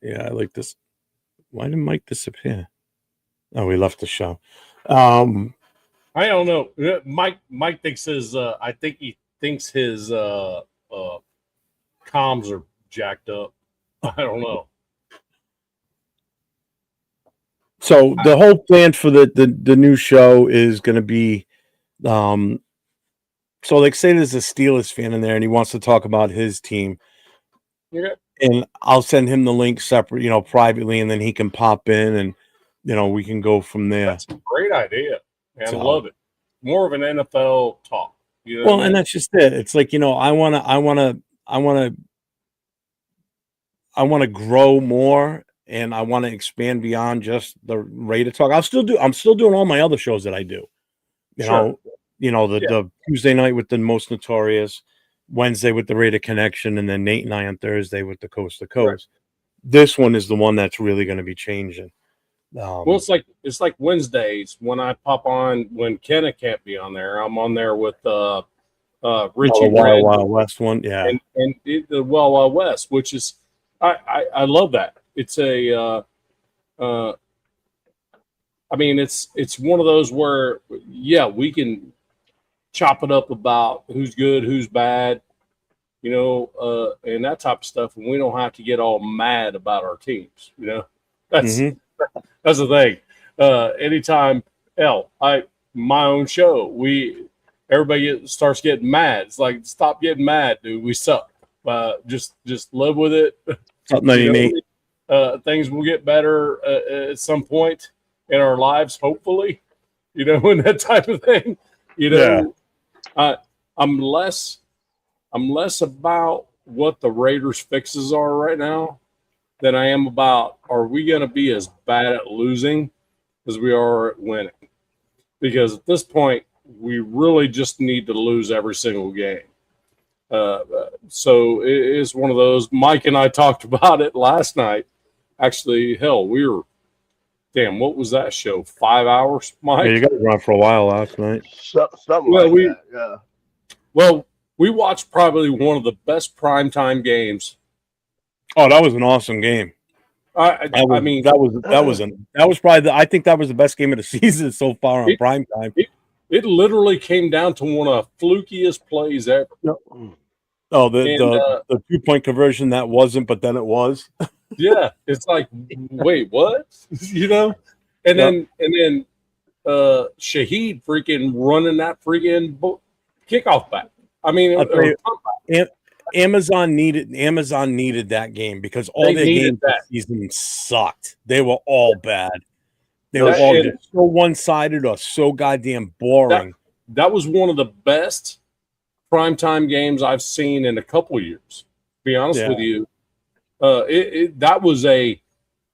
Yeah, I like this. Why did Mike disappear? Oh, we left the show. Um, I don't know. Mike thinks his. I think he thinks his comms are jacked up. I don't know. so the whole plan for the new show is going to be, um, so like say there's a Steelers fan in there and he wants to talk about his team, Okay. and I'll send him the link separate, privately, and then he can pop in and we can go from there. That's a great idea, and So, I love it. More of an NFL talk. You know well, what I and mean? that's just it. It's like I want to grow more, and I want to expand beyond just the Raider talk. I'm still doing all my other shows that I do. You Sure. know, the Tuesday night with the Most Notorious, Wednesday with the Raider Connection, and then Nate and I on Thursday with the Coast to Coast. Right. This one is the one that's really going to be changing. Well, it's like Wednesdays when I pop on when Kenna can't be on there. I'm on there with Richie the Wild West one, yeah, and the Wild West, which is I love that. It's a I mean it's one of those where we can chop it up about who's good, who's bad, and that type of stuff, and we don't have to get all mad about our teams. That's that's the thing. Anytime, my own show, everybody starts getting mad. It's like, stop getting mad, dude. We suck. Just live with it. Things will get better at some point in our lives, hopefully. And that type of thing. I'm less about what the Raiders' fixes are right now than I am about, are we going to be as bad at losing as we are at winning? Because at this point, we really just need to lose every single game. So it is one of those. Mike and I talked about it last night. Actually, hell, what was that show? 5 hours, Mike? Yeah, you got to run for a while last night. Something like that, yeah. Well, we watched probably one of the best primetime games. Oh, that was an awesome game. I think that was the best game of the season so far on primetime. It literally came down to one of the flukiest plays ever. Oh, the 2-point conversion that wasn't, but then it was. Yeah, it's like, wait, what? And then Shaheed freaking running that freaking kickoff back. I mean, Amazon needed that game because all their games this season sucked. They were all bad. They were all just so one-sided or so goddamn boring. That was one of the best primetime games I've seen in a couple of years. To be honest with you, that was a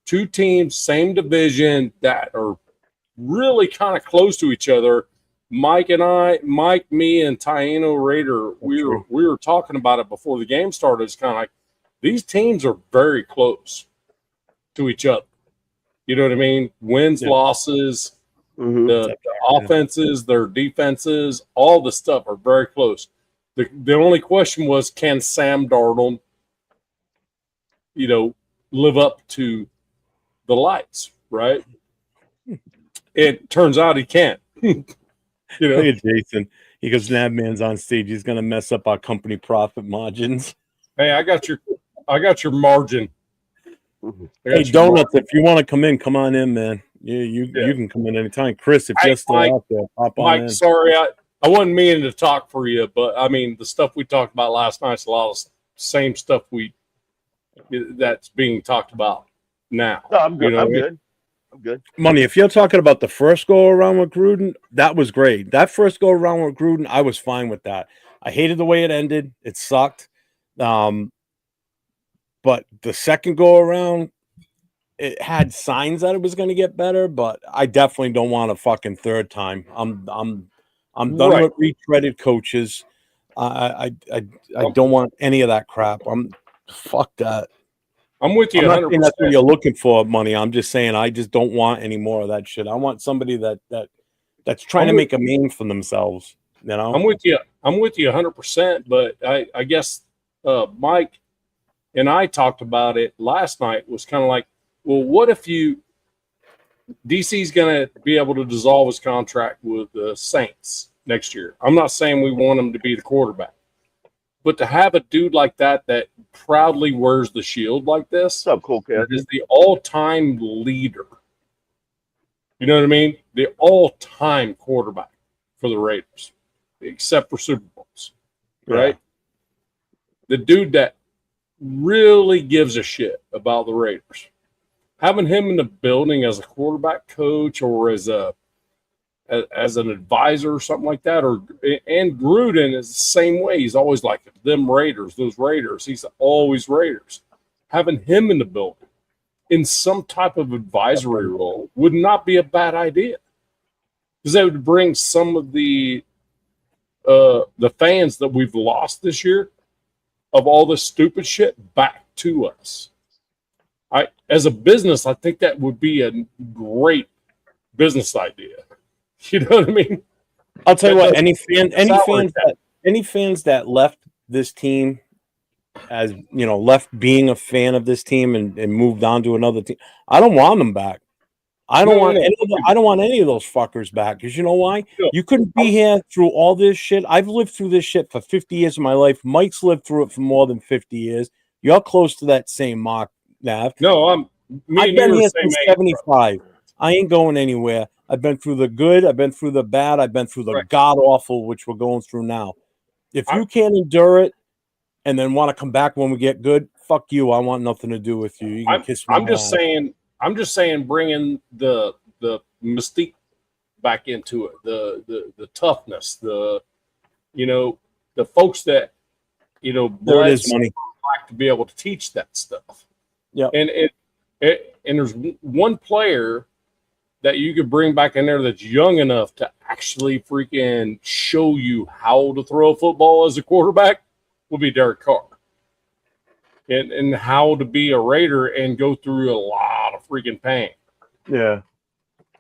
two teams, same division, that are really kind of close to each other. Mike, me, and Taino Raider, we were talking about it before the game started. It's kind of like these teams are very close to each other. You know what I mean? Wins, losses, the offenses, their defenses, all the stuff are very close. The only question was, can Sam Darnold, live up to the lights, right? It turns out he can't. Look at Jason. He goes, Nav Man's on stage. He's going to mess up our company profit margins. Hey, I got your margin. Hey, Donuts, if you want to come in, come on in, man. You can come in anytime. Chris, if you're still out there, pop on in. Mike, sorry, I wasn't meaning to talk for you, but I mean, the stuff we talked about last night's a lot of same stuff that's being talked about now. No, I'm good. I'm good. Money, if you're talking about the first go around with Gruden, that was great. That first go around with Gruden, I was fine with that. I hated the way it ended. It sucked. But the second go around, it had signs that it was going to get better, but I definitely don't want a fucking third time. I'm done with retreaded coaches. I don't want any of that crap. Fuck that. I'm with you. I'm not saying that's what you're looking for, Money. I'm just saying I just don't want any more of that shit. I want somebody that's trying to make a name for themselves. I'm with you. I'm with you 100%. But I guess, Mike, and I talked about it last night, was kind of like, well, what if DC's going to be able to dissolve his contract with the Saints next year? I'm not saying we want him to be the quarterback, but to have a dude like that proudly wears the shield like this, what's up, cool kid? is the all-time leader. You know what I mean? The all-time quarterback for the Raiders, except for Super Bowls, right? The dude that really gives a shit about the Raiders. Having him in the building as a quarterback coach or as an advisor or something like that, and Gruden is the same way. He's always like them Raiders, those Raiders. He's always Raiders. Having him in the building in some type of advisory role would not be a bad idea, because that would bring some of the fans that we've lost this year of all this stupid shit back to us. As a business, I think that would be a great business idea. You know what I mean? I'll tell you what, any fans that left this team, as you know, left being a fan of this team and moved on to another team, I don't want them back. I don't want any of those fuckers back, because you know why? You couldn't be here through all this shit. I've lived through this shit for 50 years of my life. Mike's lived through it for more than 50 years. You're close to that same mark, Nav. No, I've been here since 75. I ain't going anywhere. I've been through the good. I've been through the bad. I've been through the god awful, which we're going through now. If you can't endure it and then want to come back when we get good, fuck you. I want nothing to do with you. You can kiss me. I'm just saying, bringing the mystique back into it, the toughness, the folks that there it is, money, like to be able to teach that stuff. Yeah, and there's one player that you could bring back in there that's young enough to actually freaking show you how to throw a football as a quarterback would be Derek Carr. And how to be a Raider and go through a lot of freaking pain. Yeah.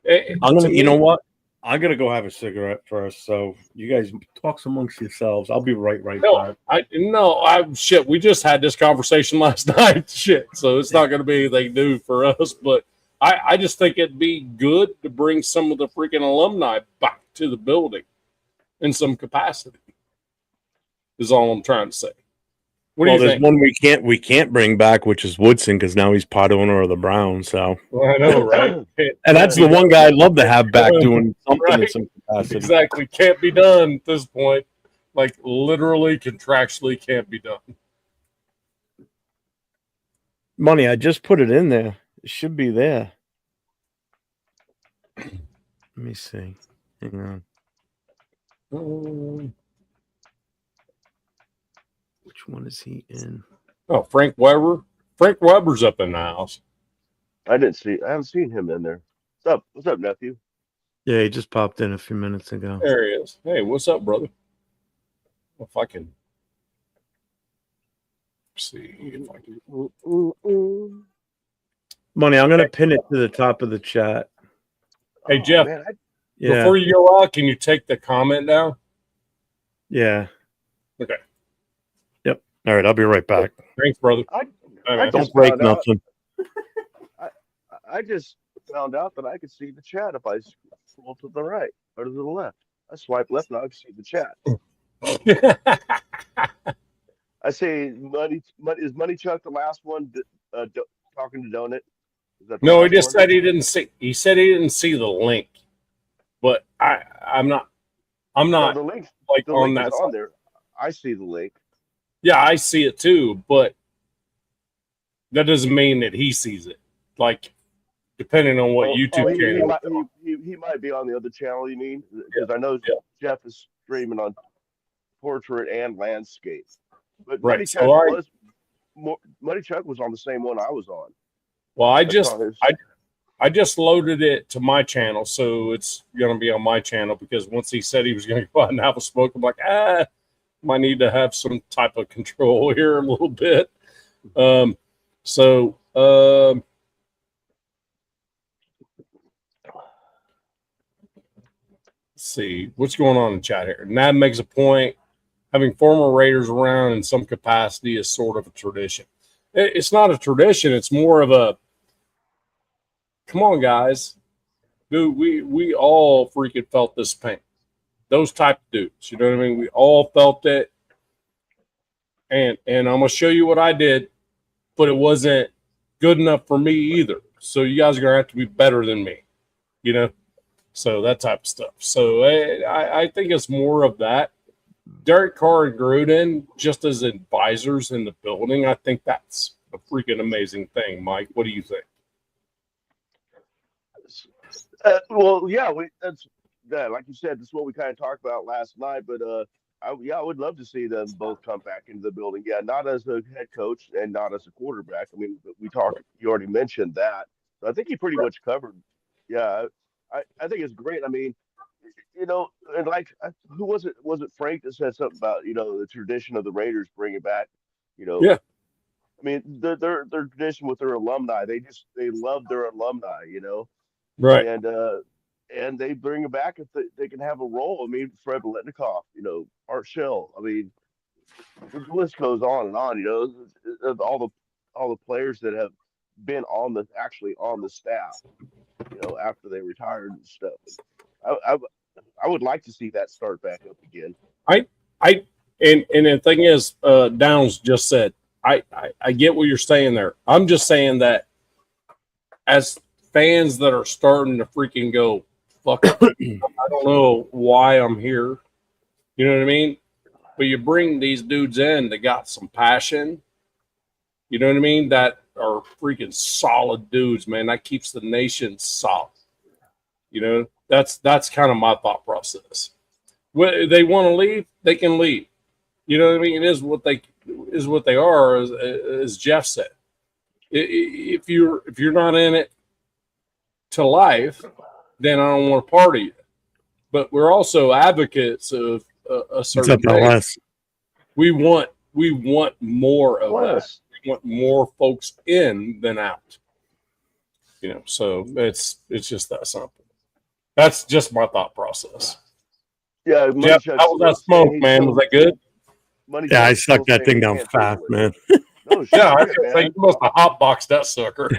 You know what? I'm gonna go have a cigarette first. So you guys talk amongst yourselves. I'll be right back. Shit. We just had this conversation last night. Shit. So it's not gonna be anything new for us. But I just think it'd be good to bring some of the freaking alumni back to the building in some capacity. Is all I'm trying to say. There's one we can't bring back, which is Woodson, because now he's part owner of the Browns. So I know, right? And that's the one guy I'd love to have back doing something in some capacity. Exactly, can't be done at this point. Like literally, contractually, can't be done. Money, I just put it in there. It should be there. Let me see. Hang on. Which one is he in? Oh, Frank Weber. Frank Weber's up in the house. I haven't seen him in there. What's up, nephew? Yeah, he just popped in a few minutes ago. There he is. Hey, what's up, brother? If I can see if I can. Money, I'm gonna pin it to the top of the chat. Hey, Jeff. Man, before you go out, can you take the comment down? Yeah. Okay. Yep. All right, I'll be right back. Thanks, brother. I don't break nothing. I just found out that I could see the chat if I scroll to the right or to the left. I swipe left, now I can see the chat. I say, is Money Chuck the last one talking to Donut? No, he just said he didn't see. He said he didn't see the link, but I'm not. No, the link, like the on link that is on there. I see the link. Yeah, I see it too, but that doesn't mean that he sees it. Like, depending on what YouTube channel. He might be on the other channel, you mean? Because I know Jeff is streaming on portrait and landscape. But right. Money Chuck was on the same one I was on. Well, I just loaded it to my channel, so it's going to be on my channel, because once he said he was going to go out and have a smoke, I'm like, might need to have some type of control here a little bit. Let's see what's going on in chat here. Nav makes a point. Having former Raiders around in some capacity is sort of a tradition. it's not a tradition. It's more of a, come on, guys. Dude, we all freaking felt this pain. Those type of dudes. You know what I mean? We all felt it. And I'm going to show you what I did, but it wasn't good enough for me either. So you guys are going to have to be better than me, you know? So that type of stuff. So I think it's more of that. Derek Carr and Gruden, just as advisors in the building, I think that's a freaking amazing thing. Mike, what do you think? Well, yeah, that's like you said, that's what we kind of talked about last night. But I would love to see them both come back into the building. Yeah, not as a head coach and not as a quarterback. I mean, we talked. You already mentioned that. So I think he pretty much covered. Yeah, I think it's great. I mean, and like who was it? Was it Frank that said something about the tradition of the Raiders bringing back? You know, Yeah, I mean, their tradition with their alumni. They love their alumni. right. And they bring it back if they can have a role. I mean, Fred Biletnikoff, Art Shell. I mean, the list goes on and on. Of all the players that have been actually on the staff. After they retired and stuff. I would like to see that start back up again. I and the thing is, Downs just said, I get what you're saying there. I'm just saying that as fans that are starting to freaking go, fuck it, I don't know why I'm here. You know what I mean? But you bring these dudes in that got some passion. You know what I mean? That are freaking solid dudes, man. That keeps the nation solid. That's kind of my thought process. When they want to leave, they can leave. You know what I mean? It is what they are, as Jeff said. If you're not in it to life, then I don't want to party. But we're also advocates of a certain thing. We want more of that. We want more folks in than out. So it's just that simple. That's just my thought process. Yeah, Jeff, how was that smoke, man? Was that good? Yeah, I sucked that thing down fast, man. No shit, Yeah, I was gonna say you must have hotboxed that sucker.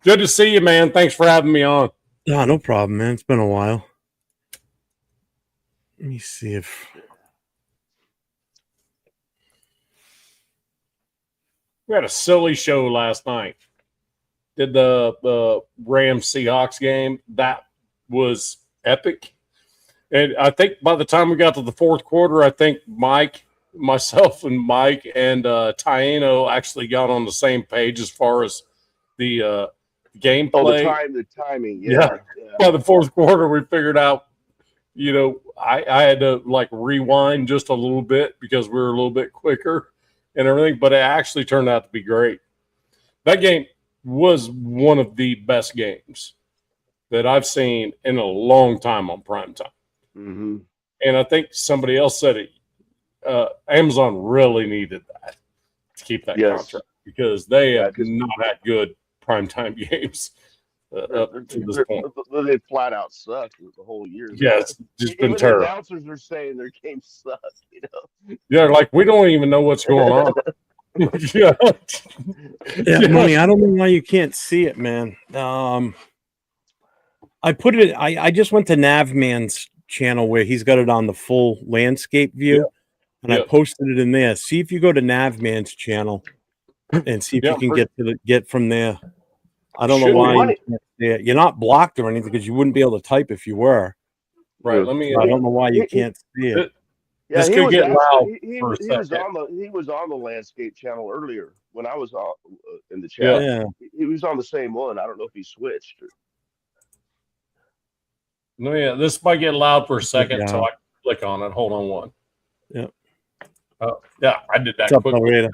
Good to see you, man. Thanks for having me on. No problem, man. It's been a while. Let me see if we had a silly show last night. Did the Rams Seahawks game. That was epic. And I think by the time we got to the fourth quarter, I think myself and Mike and Taino actually got on the same page as far as the gameplay. Oh, the timing. Yeah. By the fourth quarter, we figured out, I had to like rewind just a little bit because we were a little bit quicker and everything, but it actually turned out to be great. That game was one of the best games that I've seen in a long time on primetime. Mm-hmm. And I think somebody else said it. Amazon really needed that to keep that contract because they have not had good primetime games up to this point. They flat out sucked the whole year. Yeah, it's just been terrible. The announcers are saying their game sucks. Yeah, like we don't even know what's going on. Yeah, Money. I don't know why you can't see it, man. I put it. I just went to Navman's channel where he's got it on the full landscape view, and I posted it in there. See if you go to Navman's channel and see if you can get from there. I don't know why you can't see it. You're not blocked or anything because you wouldn't be able to type if you were. Right. I don't know why you can't see it. Yeah, he could get loud. He was on the landscape channel earlier when I was in the chat. Yeah. He was on the same one. I don't know if he switched. No, yeah, this might get loud for a second until I click on it. Hold on one. Yeah. Yeah, I did that quickly.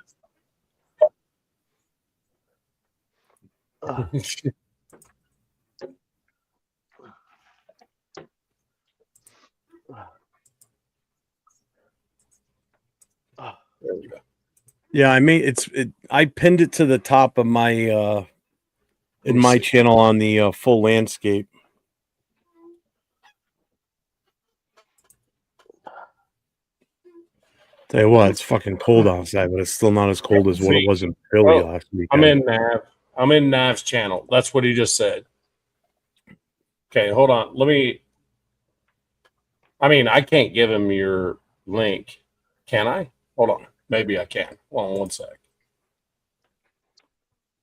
There we go. Yeah, I pinned it to the top of my in my channel on the full landscape. Tell you what, it's fucking cold outside, but it's still not as cold as what it was in Philly last week. I'm in Nav. I'm in Nav's channel. That's what he just said. Okay, hold on. I can't give him your link. Can I? Hold on. Maybe I can. Hold on one sec.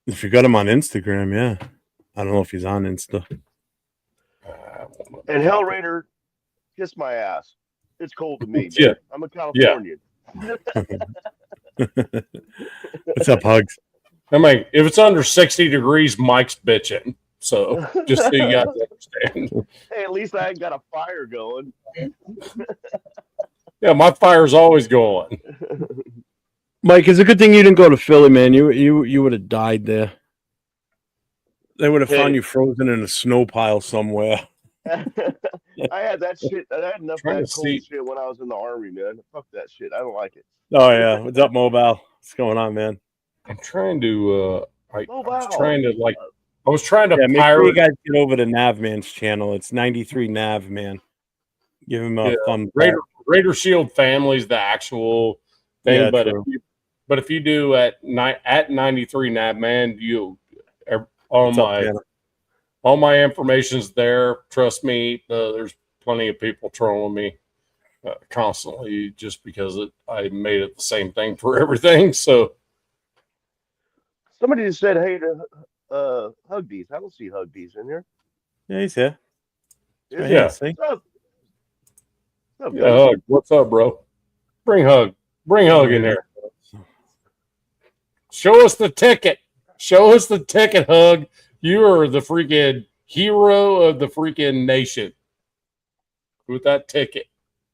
If you got him on Instagram, yeah. I don't know if he's on Insta. And Hell Raider, kiss my ass. It's cold to me, man. Yeah. I'm a Californian. What's up, Hugs? If it's under 60 degrees, Mike's bitching. So just so you guys understand. Hey, at least I ain't got a fire going. Yeah, my fire's always going. Mike, it's a good thing you didn't go to Philly, man. You would have died there. They would have found you frozen in a snow pile somewhere. I had that shit. I had enough of that cold shit when I was in the army, man. Fuck that shit. I don't like it. Oh yeah. What's up, Mobile? What's going on, man? I'm trying to I was Make pirate. sure you guys get over to Nav Man's channel. It's 93 Nav Man. Give him a thumbs up. Raider Shield Family's the actual thing, Yeah, but true. if you do at 93 Nav Man, all my information's there. Trust me, there's plenty of people trolling me constantly just because I made it the same thing for everything. So somebody just said, "Hey, to Hugbees." I don't see Hugbees in here. Yeah, he's here. Yeah. See? Hug. What's up, bro? Bring Hug in here. Show us the ticket. Show us the ticket, Hug. You are the freaking hero of the freaking nation with that ticket.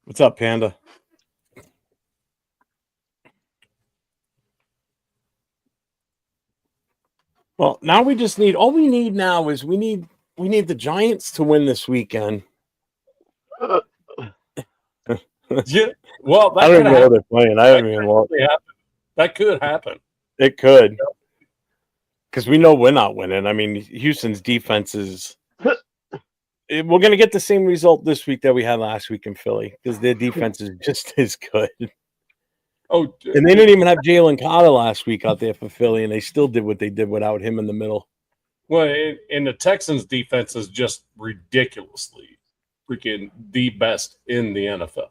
What's up, Panda? Well, now we just need all we need now is we need the Giants to win this weekend. Yeah. Well, I don't even know what they're playing. I haven't even looked. That could happen. It could. Because we know we're not winning. I mean, Houston's defense is. We're going to get the same result this week that we had last week in Philly because their defense is just as good. Oh, and they didn't even have Jalen Carter last week out there for Philly, and they still did what they did without him in the middle. Well, and the Texans' defense is just ridiculously freaking the best in the NFL.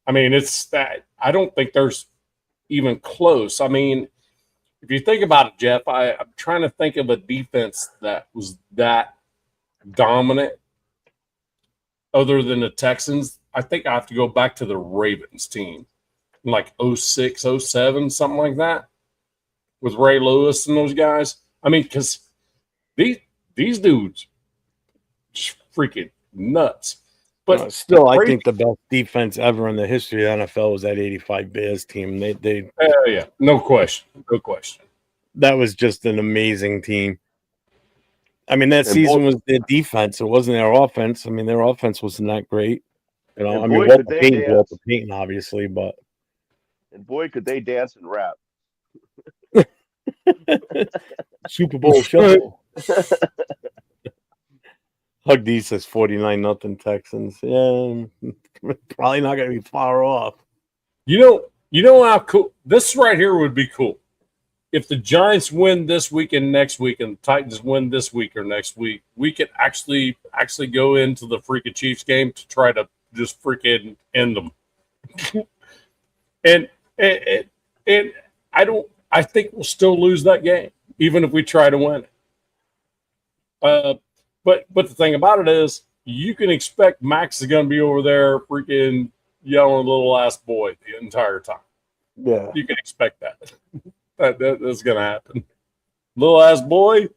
I mean, it's that I don't think there's even close. I mean, if you think about it, Jeff, I'm trying to think of a defense that was that dominant other than the Texans. I think I have to go back to the Ravens team in like 06, 07, something like that with Ray Lewis and those guys. I mean, because these dudes just freaking nuts. But still, I think the best defense ever in the history of the NFL was that 85 Bears team. They yeah, no question. That was just an amazing team. I mean, that season was their defense. It wasn't their offense. I mean, their offense wasn't that great. You know, I mean, Walter Payton, obviously, but and boy, could they dance and rap. Super Bowl show. Hug D says 49-0 Texans. Yeah, probably not going to be far off. You know how cool this right here would be cool. If the Giants win this week and next week, and the Titans win this week or next week, we could actually go into the freaking Chiefs game to try to just freaking end them. and I think we'll still lose that game, even if we try to win it. But the thing about it is, you can expect Max is going to be over there freaking yelling "little ass boy" the entire time. Yeah, you can expect that. That's going to happen. Little ass boy,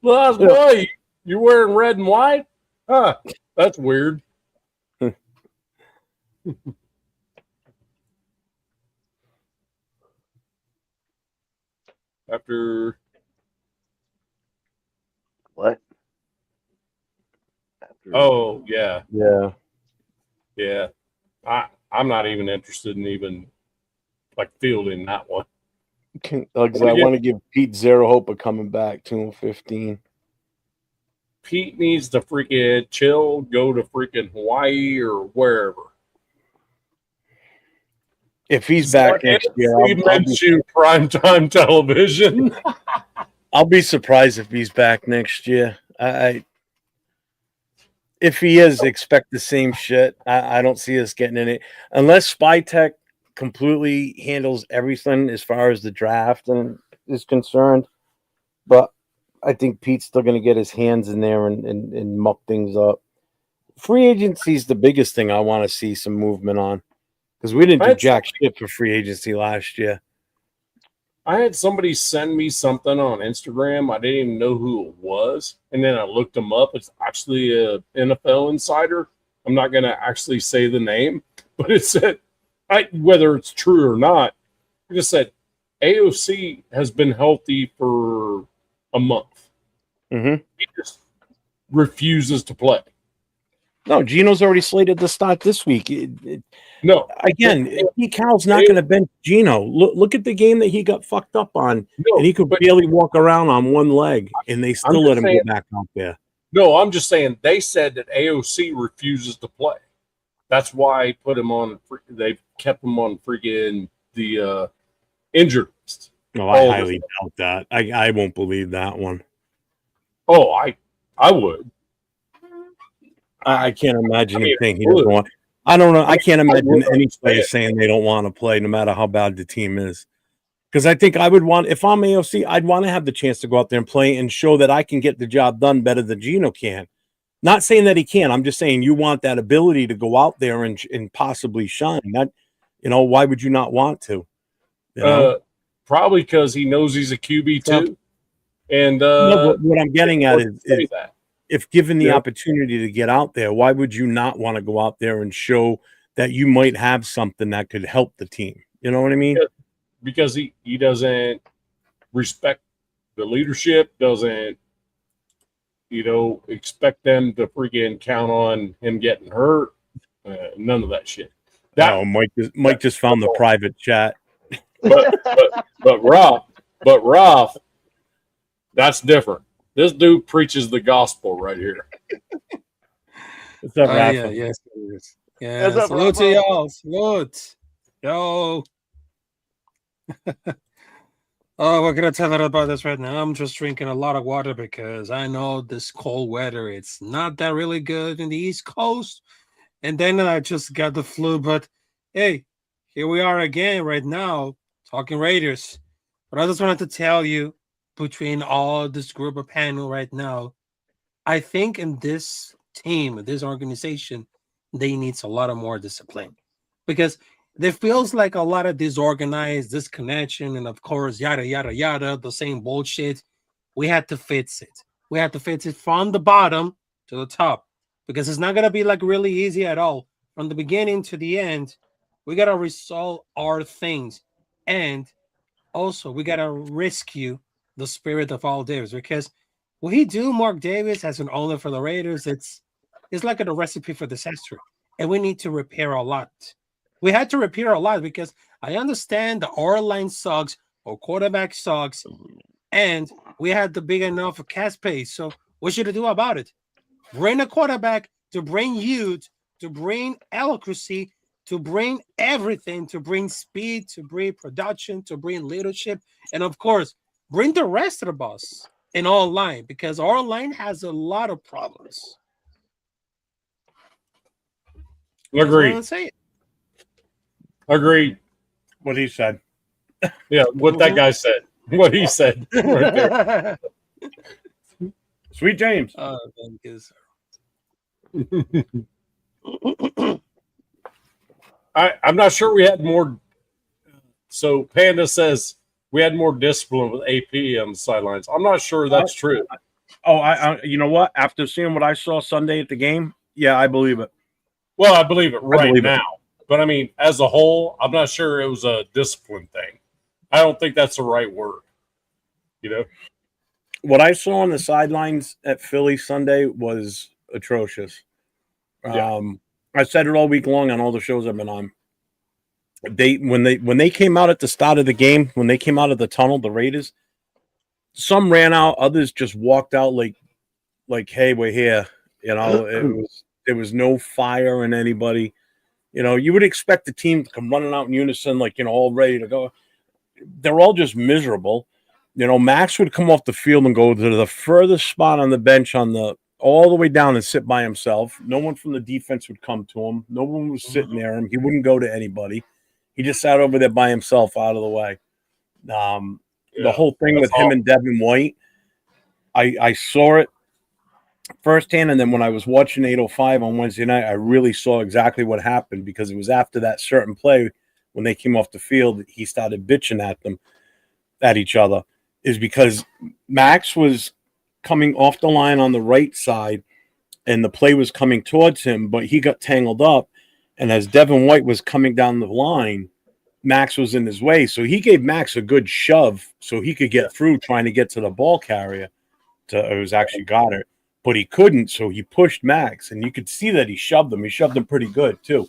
little ass boy, you wearing red and white? Huh? That's weird. After what? Oh yeah. Yeah. I'm not even interested in even like fielding that one. I want to give Pete zero hope of coming back 2-15. Pete needs to freaking chill, go to freaking Hawaii or wherever. If he's back next year, you primetime television. I'll be surprised if he's back next year. If he is, expect the same shit. I don't see us getting in it unless Spytech completely handles everything as far as the draft and is concerned. But I think Pete's still going to get his hands in there and muck things up. Free agency is the biggest thing I want to see some movement on because we didn't do jack shit for free agency last year. I had somebody send me something on Instagram. I didn't even know who it was. And then I looked them up. It's actually a NFL insider. I'm not going to actually say the name, but it said, whether it's true or not, it just said AOC has been healthy for a month. Mm-hmm. He just refuses to play. No, Gino's already slated to start this week. No, again, Pete Carroll's not going to bench Gino. Look at the game that he got fucked up on, and he could barely walk around on one leg, and they still let him go back out there. No, I'm just saying they said that AOC refuses to play. That's why I put him on. They kept him on freaking the injured list. No, I highly doubt that. I won't believe that one. Oh, I would. I can't imagine him saying he doesn't want. I don't know. I can't imagine any player saying they don't want to play, no matter how bad the team is. Because I think I would want, if I'm AOC, I'd want to have the chance to go out there and play and show that I can get the job done better than Gino can. Not saying that he can. I'm just saying you want that ability to go out there and possibly shine. That, why would you not want to? Probably because he knows he's a QB too. And no, what I'm getting at is if given the opportunity to get out there, why would you not want to go out there and show that you might have something that could help the team? You know what I mean? Because he doesn't respect the leadership, doesn't, expect them to freaking count on him getting hurt. None of that shit. Mike just found the private chat. But Ralph, that's different. This dude preaches the gospel right here. What's up, Rafa? Yeah, yes, it is. Yeah, salute to y'all. Salute. Yo. Oh, we're going to tell her about this right now. I'm just drinking a lot of water because I know this cold weather, it's not that really good in the East Coast. And then I just got the flu. But, hey, here we are again right now talking Raiders. But I just wanted to tell you, between all this group of panel right now, I think in this team, this organization, they needs a lot of more discipline because there feels like a lot of disorganized, disconnection, and of course, yada, yada, yada, the same bullshit. We had to fix it. We had to fix it from the bottom to the top because it's not going to be like really easy at all. From the beginning to the end, we got to resolve our things. And also, we got to rescue the spirit of all Davis because what he do, Mark Davis, as an owner for the Raiders, it's like a recipe for disaster, and we need to repair a lot. We had to repair a lot because I understand the R line sucks, or quarterback sucks, and we had the big enough cap space. So what should I do about it? Bring a quarterback to bring youth, to bring eloquency, to bring everything, to bring speed, to bring production, to bring leadership, and of course, bring the rest of the bus in all line because our line has a lot of problems. Agreed. Agreed. What he said. Yeah, what that guy said. What he said. Right there. Sweet James. Oh, thank you, sir. I'm not sure we had more. So Panda says we had more discipline with AP on the sidelines. I'm not sure that's true. I you know what? After seeing what I saw Sunday at the game, yeah, I believe it. Well, I believe it now. But I mean, as a whole, I'm not sure it was a discipline thing. I don't think that's the right word. What I saw on the sidelines at Philly Sunday was atrocious. Yeah. I said it all week long on all the shows I've been on. When they came out at the start of the game, when they came out of the tunnel, the Raiders, some ran out, others just walked out like, hey, we're here. There was no fire in anybody. You know, you would expect the team to come running out in unison, like, you know, all ready to go. They're all just miserable. You know, Max would come off the field and go to the furthest spot on the bench all the way down and sit by himself. No one from the defense would come to him. No one was sitting near him. He wouldn't go to anybody. He just sat over there by himself out of the way. The whole thing with him and Devin White, I saw it firsthand, and then when I was watching 805 on Wednesday night, I really saw exactly what happened, because it was after that certain play when they came off the field, he started bitching at each other, is because Max was coming off the line on the right side and the play was coming towards him, but he got tangled up, and as Devin White was coming down the line, Max was in his way, so he gave Max a good shove so he could get through trying to get to the ball carrier. It was actually Goddard, but he couldn't, so he pushed Max, and you could see that he shoved him. He shoved him pretty good too,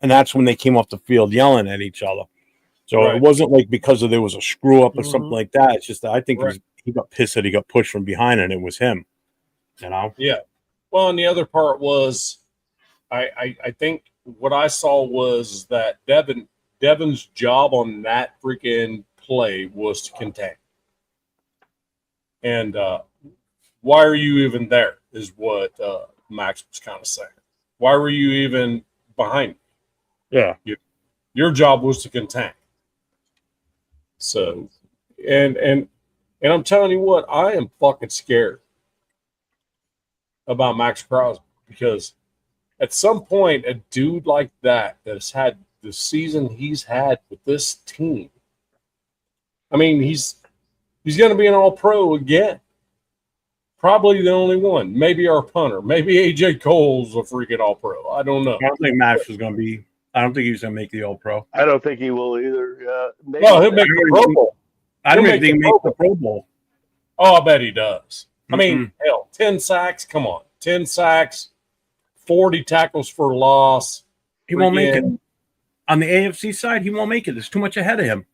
and that's when they came off the field yelling at each other. So it wasn't like because there was a screw up or something like that. It's just that I think he got pissed that he got pushed from behind, and it was him. You know? Yeah. Well, and the other part was, I think what I saw was that Devin's job on that freaking play was to contain. And why are you even there is what Max was kind of saying. Why were you even behind me? Yeah. Your job was to contain. So, and I'm telling you what, I am fucking scared about Max Crosby, because at some point, a dude like that has had the season he's had with this team, I mean, he's going to be an All-Pro again. Probably the only one. Maybe our punter. Maybe AJ Cole's a freaking All-Pro. I don't know. I don't think Max was going to be. I don't think he's going to make the All-Pro. I don't think he will either. Well, he'll make the Pro Bowl. I don't think he makes the Pro Bowl. Oh, I bet he does. I mean, hell, 10 sacks. Come on. 10 sacks, 40 tackles for loss. He won't make it. On the AFC side, he won't make it. There's too much ahead of him.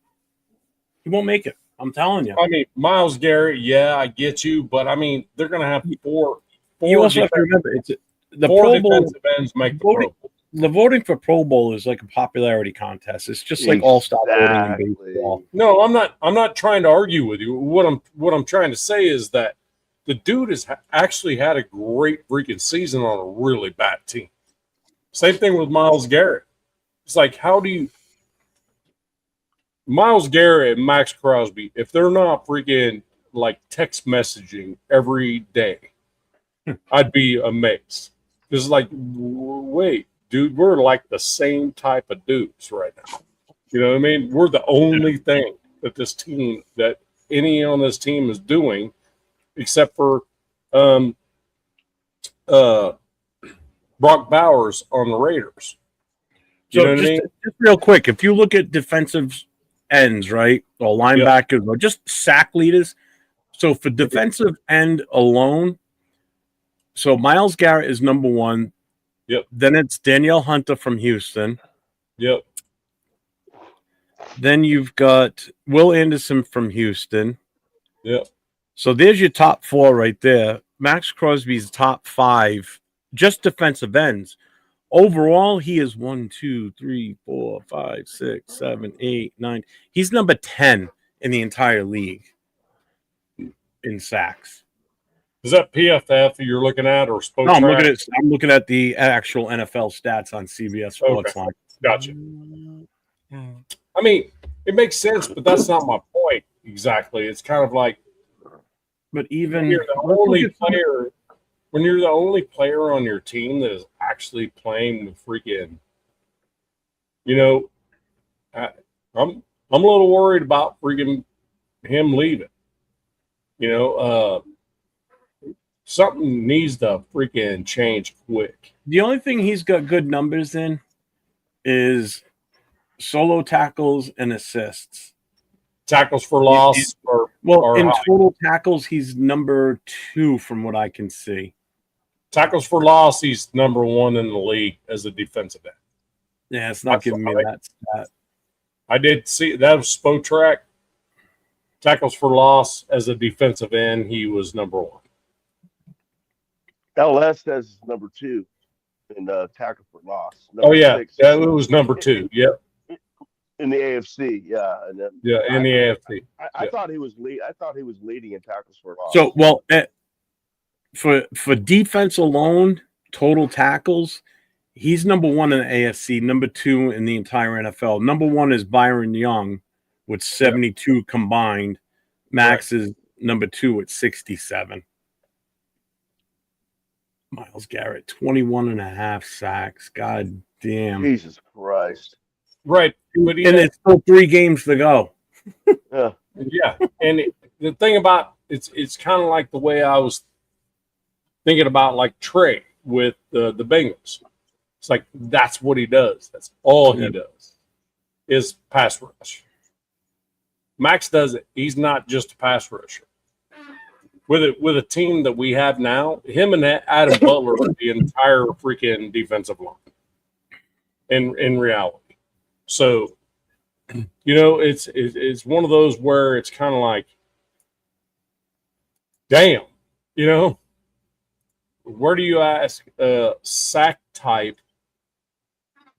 He won't make it. I'm telling you. I mean, Myles Garrett, yeah, I get you, but I mean, they're going to have four. You also have to remember, it's the four Pro Bowl. Defensive ends make the Pro Bowl. The voting for Pro Bowl is like a popularity contest. It's just like all-star voting in baseball. No, I'm not trying to argue with you. What I'm trying to say is that the dude has actually had a great freaking season on a really bad team. Same thing with Myles Garrett. It's like, how do you Myles Garrett and Max Crosby, if they're not freaking like text messaging every day, I'd be amazed. It's like, wait, dude, we're like the same type of dudes right now. You know what I mean? We're the only thing that any on this team is doing, except for Brock Bowers on the Raiders. You know what I mean? Just real quick, if you look at defensive ends, right, or linebackers, or just sack leaders. So for defensive end alone, so Myles Garrett is number one. Yep. Then it's Danielle Hunter from Houston. Yep. Then you've got Will Anderson from Houston. Yep. So there's your top four right there. Max Crosby's top five, just defensive ends. Overall, he is 1, 2, 3, 4, 5, 6, 7, 8, 9. He's number 10 in the entire league in sacks. Is that PFF you're looking at, or Spotrac? No, I'm looking at the actual NFL stats on CBS Sports Line. Gotcha. I mean, it makes sense, but that's not my point exactly. It's kind of like, but even when you're the only player on your team that is actually playing with freaking, you know, I'm a little worried about freaking him leaving. You know, something needs to freaking change quick. The only thing he's got good numbers in is solo tackles and assists. Tackles for loss, in total tackles, he's number 2 from what I can see. Tackles for loss, he's number 1 in the league as a defensive end. Yeah, it's not giving me that stat. I did see that was Spotrac. Tackles for loss as a defensive end, he was number 1. LS says number 2. in tackle for loss. Oh Number yeah, 6 yeah, it was number 2. Yep, in the AFC. Yeah, and then yeah, in the AFC. I Yeah, thought he was lead. I thought he was leading in tackles for So, loss. well, for defense alone, total tackles, he's number one in the AFC, number two in the entire NFL. Number one is Byron Young with 72 combined. Max is number two at 67. Miles Garrett, 21 and a half sacks. God damn. Jesus Christ. right. But And it's still 3 games to go. Yeah. yeah, and the thing about it's kind of like the way I was thinking about like Trey with the Bengals. It's like that's what he does. That's all he does is pass rush. Max does it. He's not just a pass rusher. With a team that we have now, him and Adam Butler are the entire freaking defensive line. In reality, so it's one of those where it's kind of like, damn, where do you ask a sack type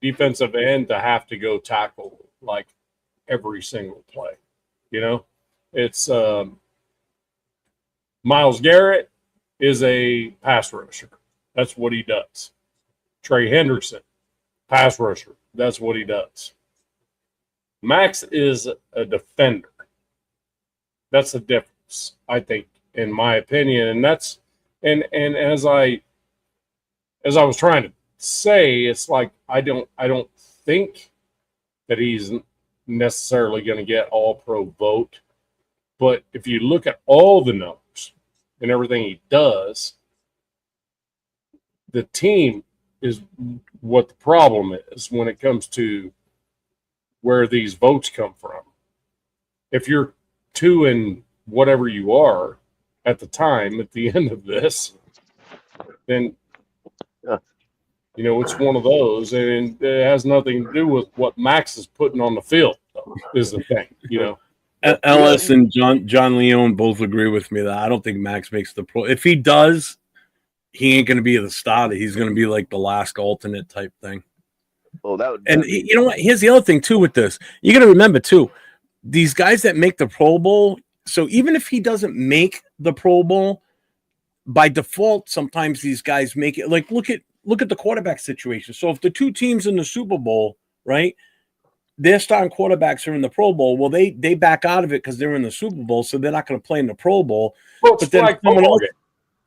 defensive end to have to go tackle like every single play? It's Miles Garrett is a pass rusher. That's what he does. Trey Henderson, pass rusher. That's what he does. Max is a defender. That's the difference, I think, in my opinion. And that's and as I was trying to say, it's like I don't think that he's necessarily going to get all pro vote. But if you look at all the numbers and everything he does, the team is what the problem is when it comes to where these votes come from. If you're 2 and whatever you are at the time, at the end of this, then it's one of those, and it has nothing to do with what Max is putting on the field, though, is the thing, Ellis and John Leone both agree with me that I don't think Max makes the pro. If he does, he ain't going to be the starter. He's going to be like the last alternate type thing. Oh, that would. And you know what? Here's the other thing too with this. You got to remember too, these guys that make the Pro Bowl. So even if he doesn't make the Pro Bowl, by default, sometimes these guys make it. Like look at the quarterback situation. So if the 2 teams in the Super Bowl, right, their starting quarterbacks are in the Pro Bowl. Well, they back out of it because they're in the Super Bowl, so they're not going to play in the Pro Bowl. Well, but then someone else,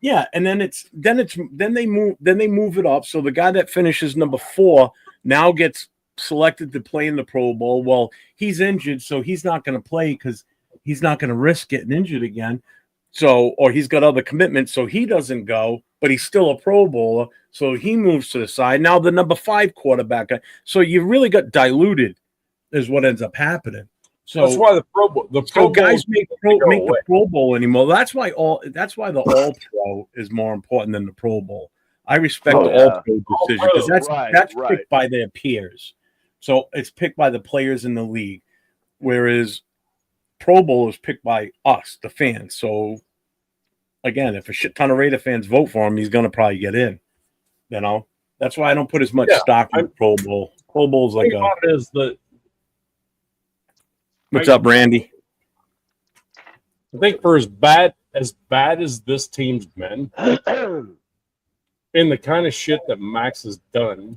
yeah, and then they move it up. So the guy that finishes number 4 now gets selected to play in the Pro Bowl. Well, he's injured, so he's not going to play because he's not going to risk getting injured again. So, or he's got other commitments, so he doesn't go, but he's still a Pro Bowler, so he moves to the side. Now the number 5 quarterback. So you really got diluted, is what ends up happening. So that's why the Pro guys make the Pro Bowl anymore. That's why the All Pro is more important than the Pro Bowl. I respect the All Pro decision because that's picked by their peers. So it's picked by the players in the league, whereas Pro Bowl is picked by us, the fans. So again, if a shit ton of Raider fans vote for him, he's going to probably get in. That's why I don't put as much stock in the Pro Bowl. Pro Bowl's like What's up, Randy? I think for as bad as this team's been, and the kind of shit that Max has done,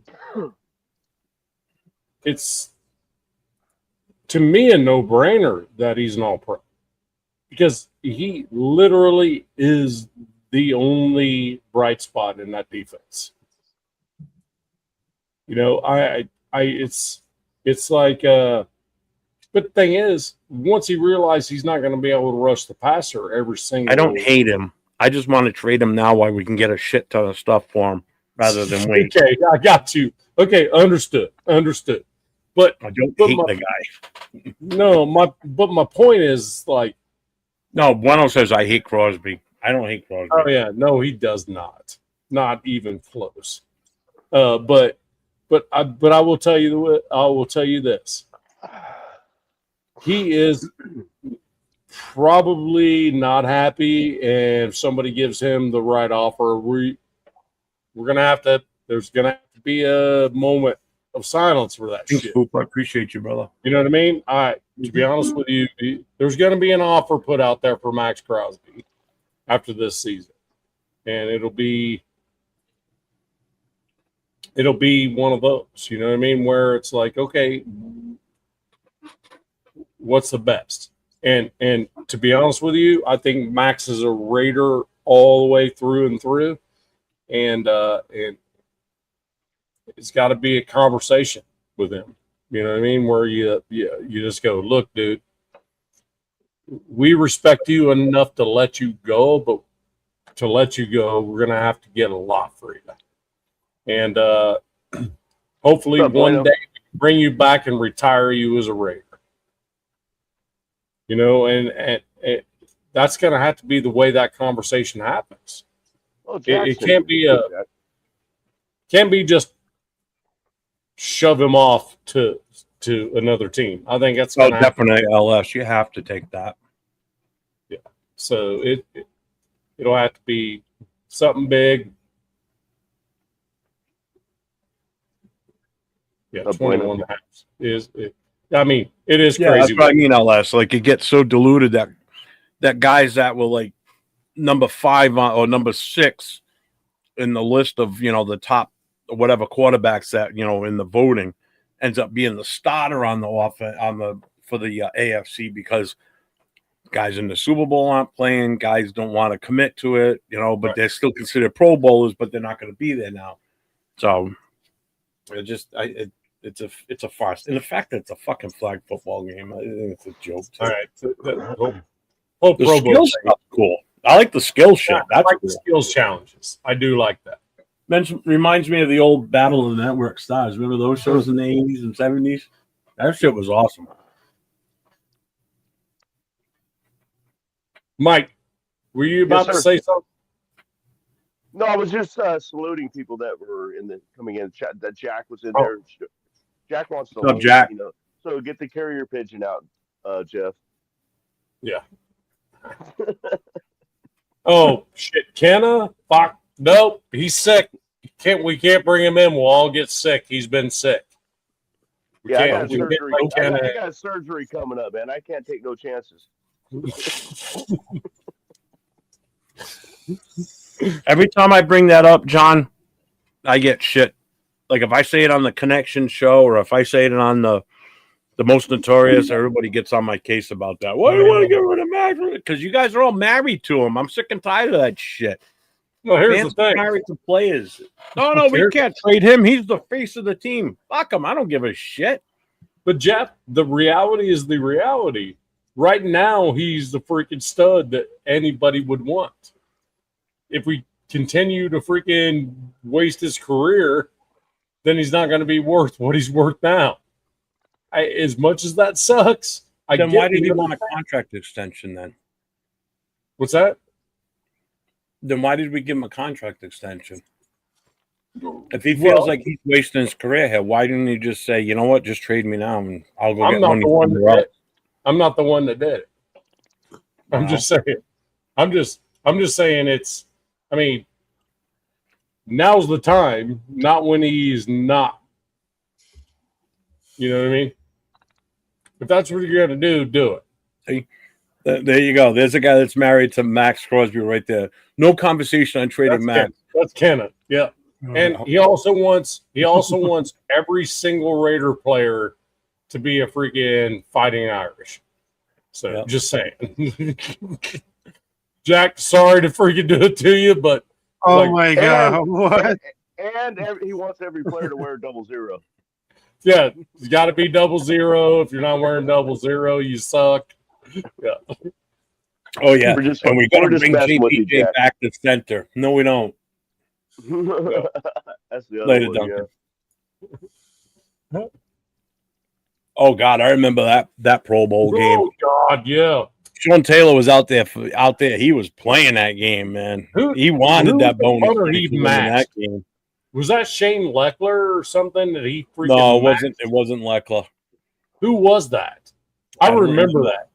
it's to me a no-brainer that he's an all-pro. Because he literally is the only bright spot in that defense. It's like but the thing is, once he realized he's not going to be able to rush the passer every single. I don't hate him. I just want to trade him now while we can get a shit ton of stuff for him rather than wait. Okay, I got you. Okay, understood. But I don't hate the guy. No, my point is like. No, Bueno says I hate Crosby. I don't hate Crosby. Oh yeah, no, he does not. Not even close. But I will tell you this. He is probably not happy, and if somebody gives him the right offer, we're gonna have to There's going to have to be a moment of silence for that shit. Spoop, I appreciate you, brother. You know what I mean? To be honest with you, there's going to be an offer put out there for Max Crosby after this season. And it'll be one of those, you know what I mean, where it's like, okay, what's the best? And to be honest with you, I think Max is a Raider all the way through and through, and it's got to be a conversation with him. You know what I mean, where you just go, look, dude, we respect you enough to let you go, but to let you go, we're gonna have to get a lot for you. And hopefully one day we can bring you back and retire you as a Raider. You know, and that's going to have to be the way that conversation happens. Well, it can't be just shove him off to another team. I think that's definitely LS. You have to take that. Yeah. So it'll have to be something big. Yeah, 21 and a half is it. I mean, it is crazy. That's what I mean, LS. Like, it gets so diluted that guys that were like number 5 or number 6 in the list of, the top whatever quarterbacks that, in the voting ends up being the starter on the offense for the AFC because guys in the Super Bowl aren't playing, guys don't want to commit to it, but right. They're still considered Pro Bowlers, but they're not going to be there now. So it's a farce. And the fact that it's a fucking flag football game, I think it's a joke. All right. The skill stuff's cool. I like the skill shit. I like the skills challenges. I do like that. Reminds me of the old Battle of the Network Stars. Remember those shows in the 80s and 70s? That shit was awesome. Mike, were you about to say something? No, I was just saluting people that were coming in. That Jack was in there. Jack wants to learn, Jack. So get the carrier pigeon out, Jeff. Yeah. Oh shit, Kenna? Fuck, nope, he's sick. We can't bring him in. We'll all get sick. He's been sick. I got surgery. I got surgery coming up, man. I can't take no chances. Every time I bring that up, John, I get shit. Like if I say it on the Connection show or if I say it on the Most Notorious, everybody gets on my case about that. Why do you want to get rid of Max? Because you guys are all married to him. I'm sick and tired of that shit. No, here's the thing. Married to players. No, we can't trade him. He's the face of the team. Fuck him. I don't give a shit. But Jeff, the reality is the reality. Right now, he's the freaking stud that anybody would want. If we continue to freaking waste his career, then he's not going to be worth what he's worth now. As much as that sucks, then why did he want a contract extension then? What's that? Then why did we give him a contract extension? If he feels like he's wasting his career here, why didn't he just say, you know what, just trade me now and I'll go get money? I'm not the one that did it. I'm just saying. I'm just saying it's. I mean, now's the time, not when he's not. You know what I mean? If that's what you're going to do it. See, there you go. There's a guy that's married to Max Crosby right there. No conversation on trading Max. That's Kenneth. Yeah. And he also wants every single Raider player to be a freaking Fighting Irish. So just saying. Jack, sorry to freaking do it to you, but my God, what? And he wants every player to wear 00. Yeah, it's got to be 00. If you're not wearing 00, you suck. Yeah. Oh yeah, and we got to bring JPJ back to center. No, we don't. No. That's the other Later, one. Duncan. Yeah. Oh God, I remember that Pro Bowl game. Oh God, yeah. Sean Taylor was out there. He was playing that game, man. He wanted that bonus. That game. Was that Shane Leckler or something that he freaking? No, it wasn't. It wasn't Leckler. Who was that? I remember that.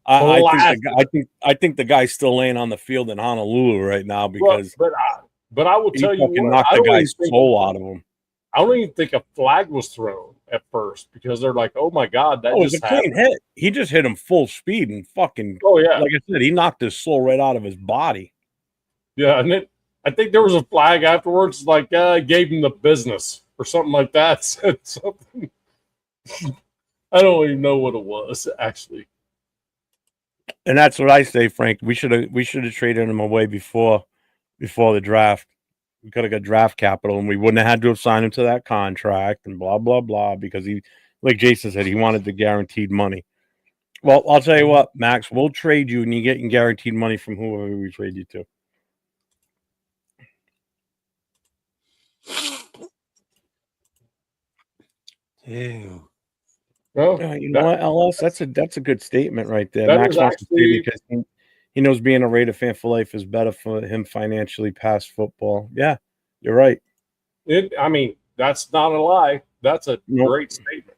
I think the guy's still laying on the field in Honolulu right now because. But I will He tell you fucking what, knocked the guy's soul out of him. I don't even think a flag was thrown at first because they're like, "Oh my god, that Oh, it was just a clean happened." hit. He just hit him full speed and fucking. Oh yeah, Like I said, he knocked his soul right out of his body. yeah, and then I think there was a flag afterwards, like gave him the business or something like that. Said something. I don't even know what it was actually. And that's what I say, Frank. We should have traded him away before the draft. We could have got draft capital, and we wouldn't have had to have signed him to that contract and blah blah blah. Because he, like Jason said, he wanted the guaranteed money. Well, I'll tell you what, Max, we'll trade you, and you get guaranteed money from whoever we trade you to. Ew. Well, You know what, LS? That's a good statement right there. that Max is wants to say actually because he knows being a Raider fan for life is better for him financially past football. Yeah, you're right. it. I mean, that's not a lie. That's a Nope. great statement.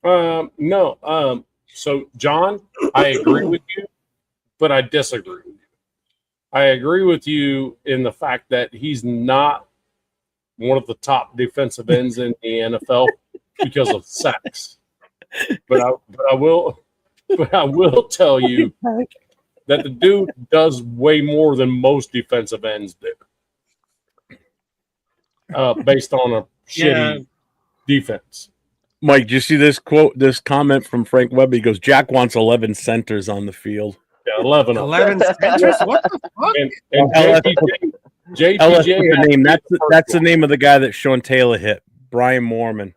No. So, John, I agree with you, but I disagree with you. I agree with you in the fact that he's not one of the top defensive ends in the NFL because of sacks. But I will tell you that the dude does way more than most defensive ends do, based on a shitty defense. Mike, do you see this comment from Frank Webb? He goes, Jack wants 11 centers on the field. Yeah, 11 of them. 11 centers? What the fuck? And LS JPJ LS put the has name. to be That's the one. name of the guy that Sean Taylor hit. Brian Moorman.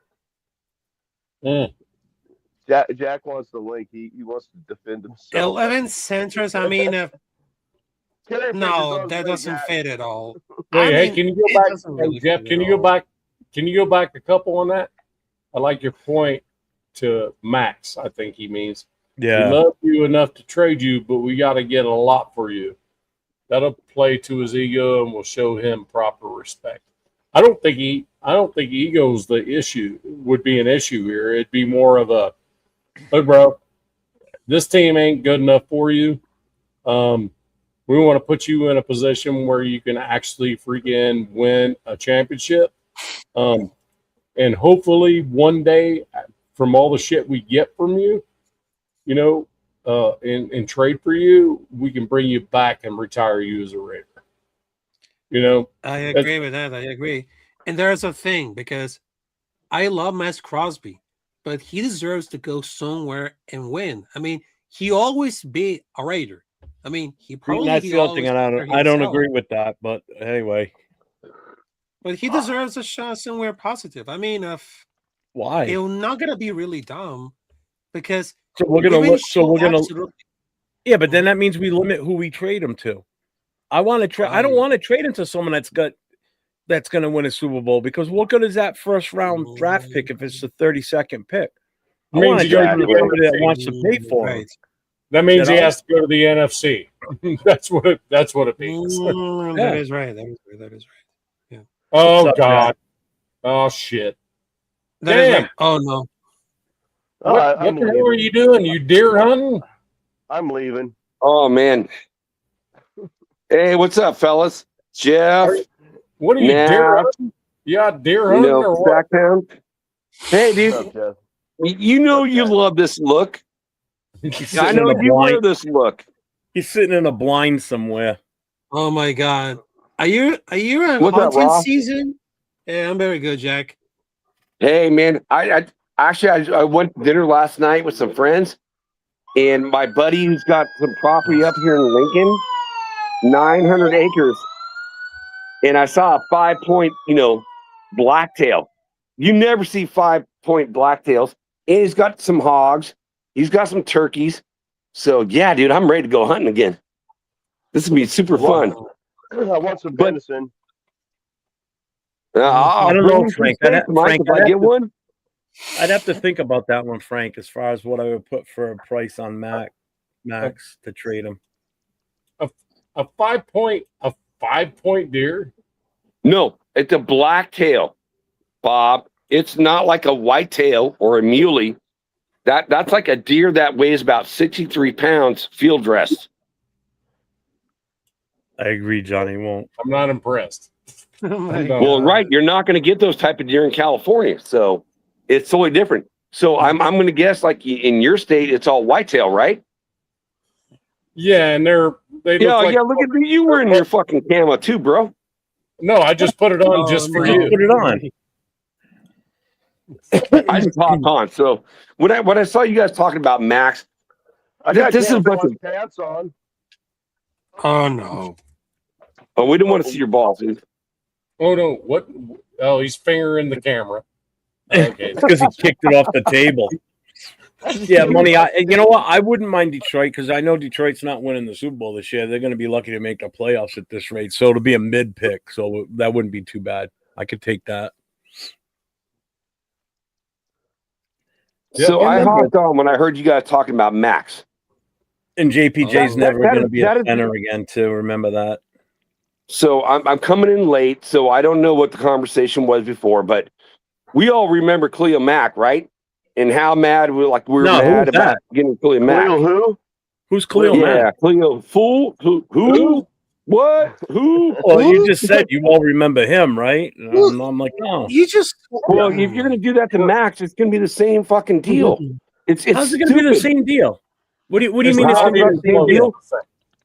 Jack wants the link. He wants to defend himself. 11 centers? I mean, Killer no, Patriots that on doesn't Jack. fit at all. Wait, I hey, mean, can you go it back, doesn't really Jeff? fit Can at you go all. back? Can you go back a couple on that? I like your point to Max. I think he means Yeah. we love you enough to trade you, but we got to get a lot for you. That'll play to his ego and will show him proper respect. I don't think ego's the issue. Would be an issue here. It'd be more of a, look, bro, this team ain't good enough for you. We want to put you in a position where you can actually freaking win a championship. And hopefully one day, from all the shit we get from you, you know, in trade for you, we can bring you back and retire you as a Raider. You know, I agree with that. I agree. And there's a thing, because I love Max Crosby, but he deserves to go somewhere and win. I mean, he always be a Raider. I mean, That's the other thing, and I don't agree with that. But anyway, but he deserves a shot somewhere positive. I mean, why? it's not gonna be really dumb, because So we're gonna look. So we're gonna. Yeah, but then that means we limit who we trade him to. I want to trade. I don't want to trade him to someone that's going to win a Super Bowl, because what good is that first round draft pick if it's the 32nd pick? I want to trade him to somebody that wants to pay for him. That means he has to go to the NFC. That's what it means. That is right. That is right. Yeah. Oh God. Oh shit. Damn. Right. Oh no. What the hell are you doing? You deer hunting? I'm leaving. Oh man. Hey, what's up, fellas? Jeff. What are you deer hunting? Yeah, deer hunting or what? Backtown. Hey, dude. What's up, Jeff? You know you love this look. I know you wear this look. He's sitting in a blind somewhere. Oh my God. Are you in What's up, hunting Ross? season? Yeah, I'm very good, Jack. Hey, man. I went to dinner last night with some friends, and my buddy who's got some property up here in Lincoln, 900 acres, and I saw a 5-point, blacktail. You never see 5-point blacktails. And he's got some hogs. He's got some turkeys. So, yeah, dude, I'm ready to go hunting again. This will be super fun. I want some venison. I don't know, Frank. If I get one? I'd have to think about that one, Frank, as far as what I would put for a price on Max to trade him. A 5-point deer? No, it's a blacktail, Bob. It's not like a whitetail or a muley. That's like a deer that weighs about 63 pounds field dressed. I agree, Johnny won't. I'm not impressed. Oh my I'm done. God. Well, right, you're not going to get those type of deer in California, so it's totally different. So I'm going to guess, like in your state, it's all whitetail, right? Yeah, and they look like. Yeah. Look at me. You wearing your fucking camo too, bro. No, I just put it on Oh, just for no. you. Put it on. I just hopped on. So when I saw you guys talking about Max, I got this is a camouflage bunch of. pants on. Oh no. Oh, we didn't want to see your balls, dude. Oh no! What? Oh, he's fingering the camera. Okay. It's because he kicked it off the table. Yeah, money. You know what? I wouldn't mind Detroit because I know Detroit's not winning the Super Bowl this year. They're going to be lucky to make the playoffs at this rate. So it'll be a mid pick. So that wouldn't be too bad. I could take that. So Yeah, I hopped on when I heard you guys talking about Max. And JPJ's never that going to is- be that a is- center again, too. Remember that. So I'm coming in late, so I don't know what the conversation was before, but we all remember Cleo Mack, right? And how mad we were No, mad who's about that? getting Cleo Mack. Cleo who? Who's Khalil Yeah, Mack? Cleo. Fool? Who? What? Who? Well, you just said you all remember him, right? And I'm like, no. You just Well, if you're gonna do that to Max, it's gonna be the same fucking deal. It's How's it going to be the stupid. same deal? What do you mean it's not going to be even the same close. deal?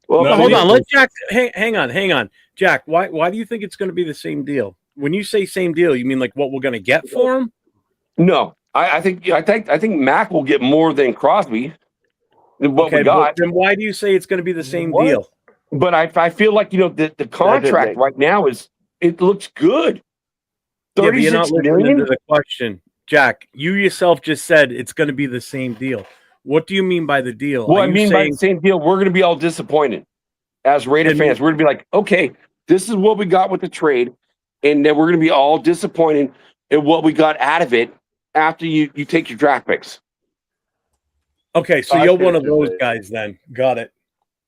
Well, No, Hold yeah. on. Let Jack hang on. Jack, why do you think it's going to be the same deal? When you say same deal, you mean like what we're going to get for him? No, I think Mac will get more than Crosby than what we But got. then why do you say it's going to be the same What? deal? But I feel like the contract make- right now it looks good. Yeah, but you're not 36 listening million? to the question. Jack, you yourself just said it's going to be the same deal. What do you mean by the deal? Well, Are I you mean by saying the same deal, we're going to be all disappointed as Raider And- fans. We're going to be like, okay, this is what we got with the trade, and then we're going to be all disappointed in what we got out of it after you take your draft picks. okay? So I you're see one what of you're those saying. guys, then. Got it.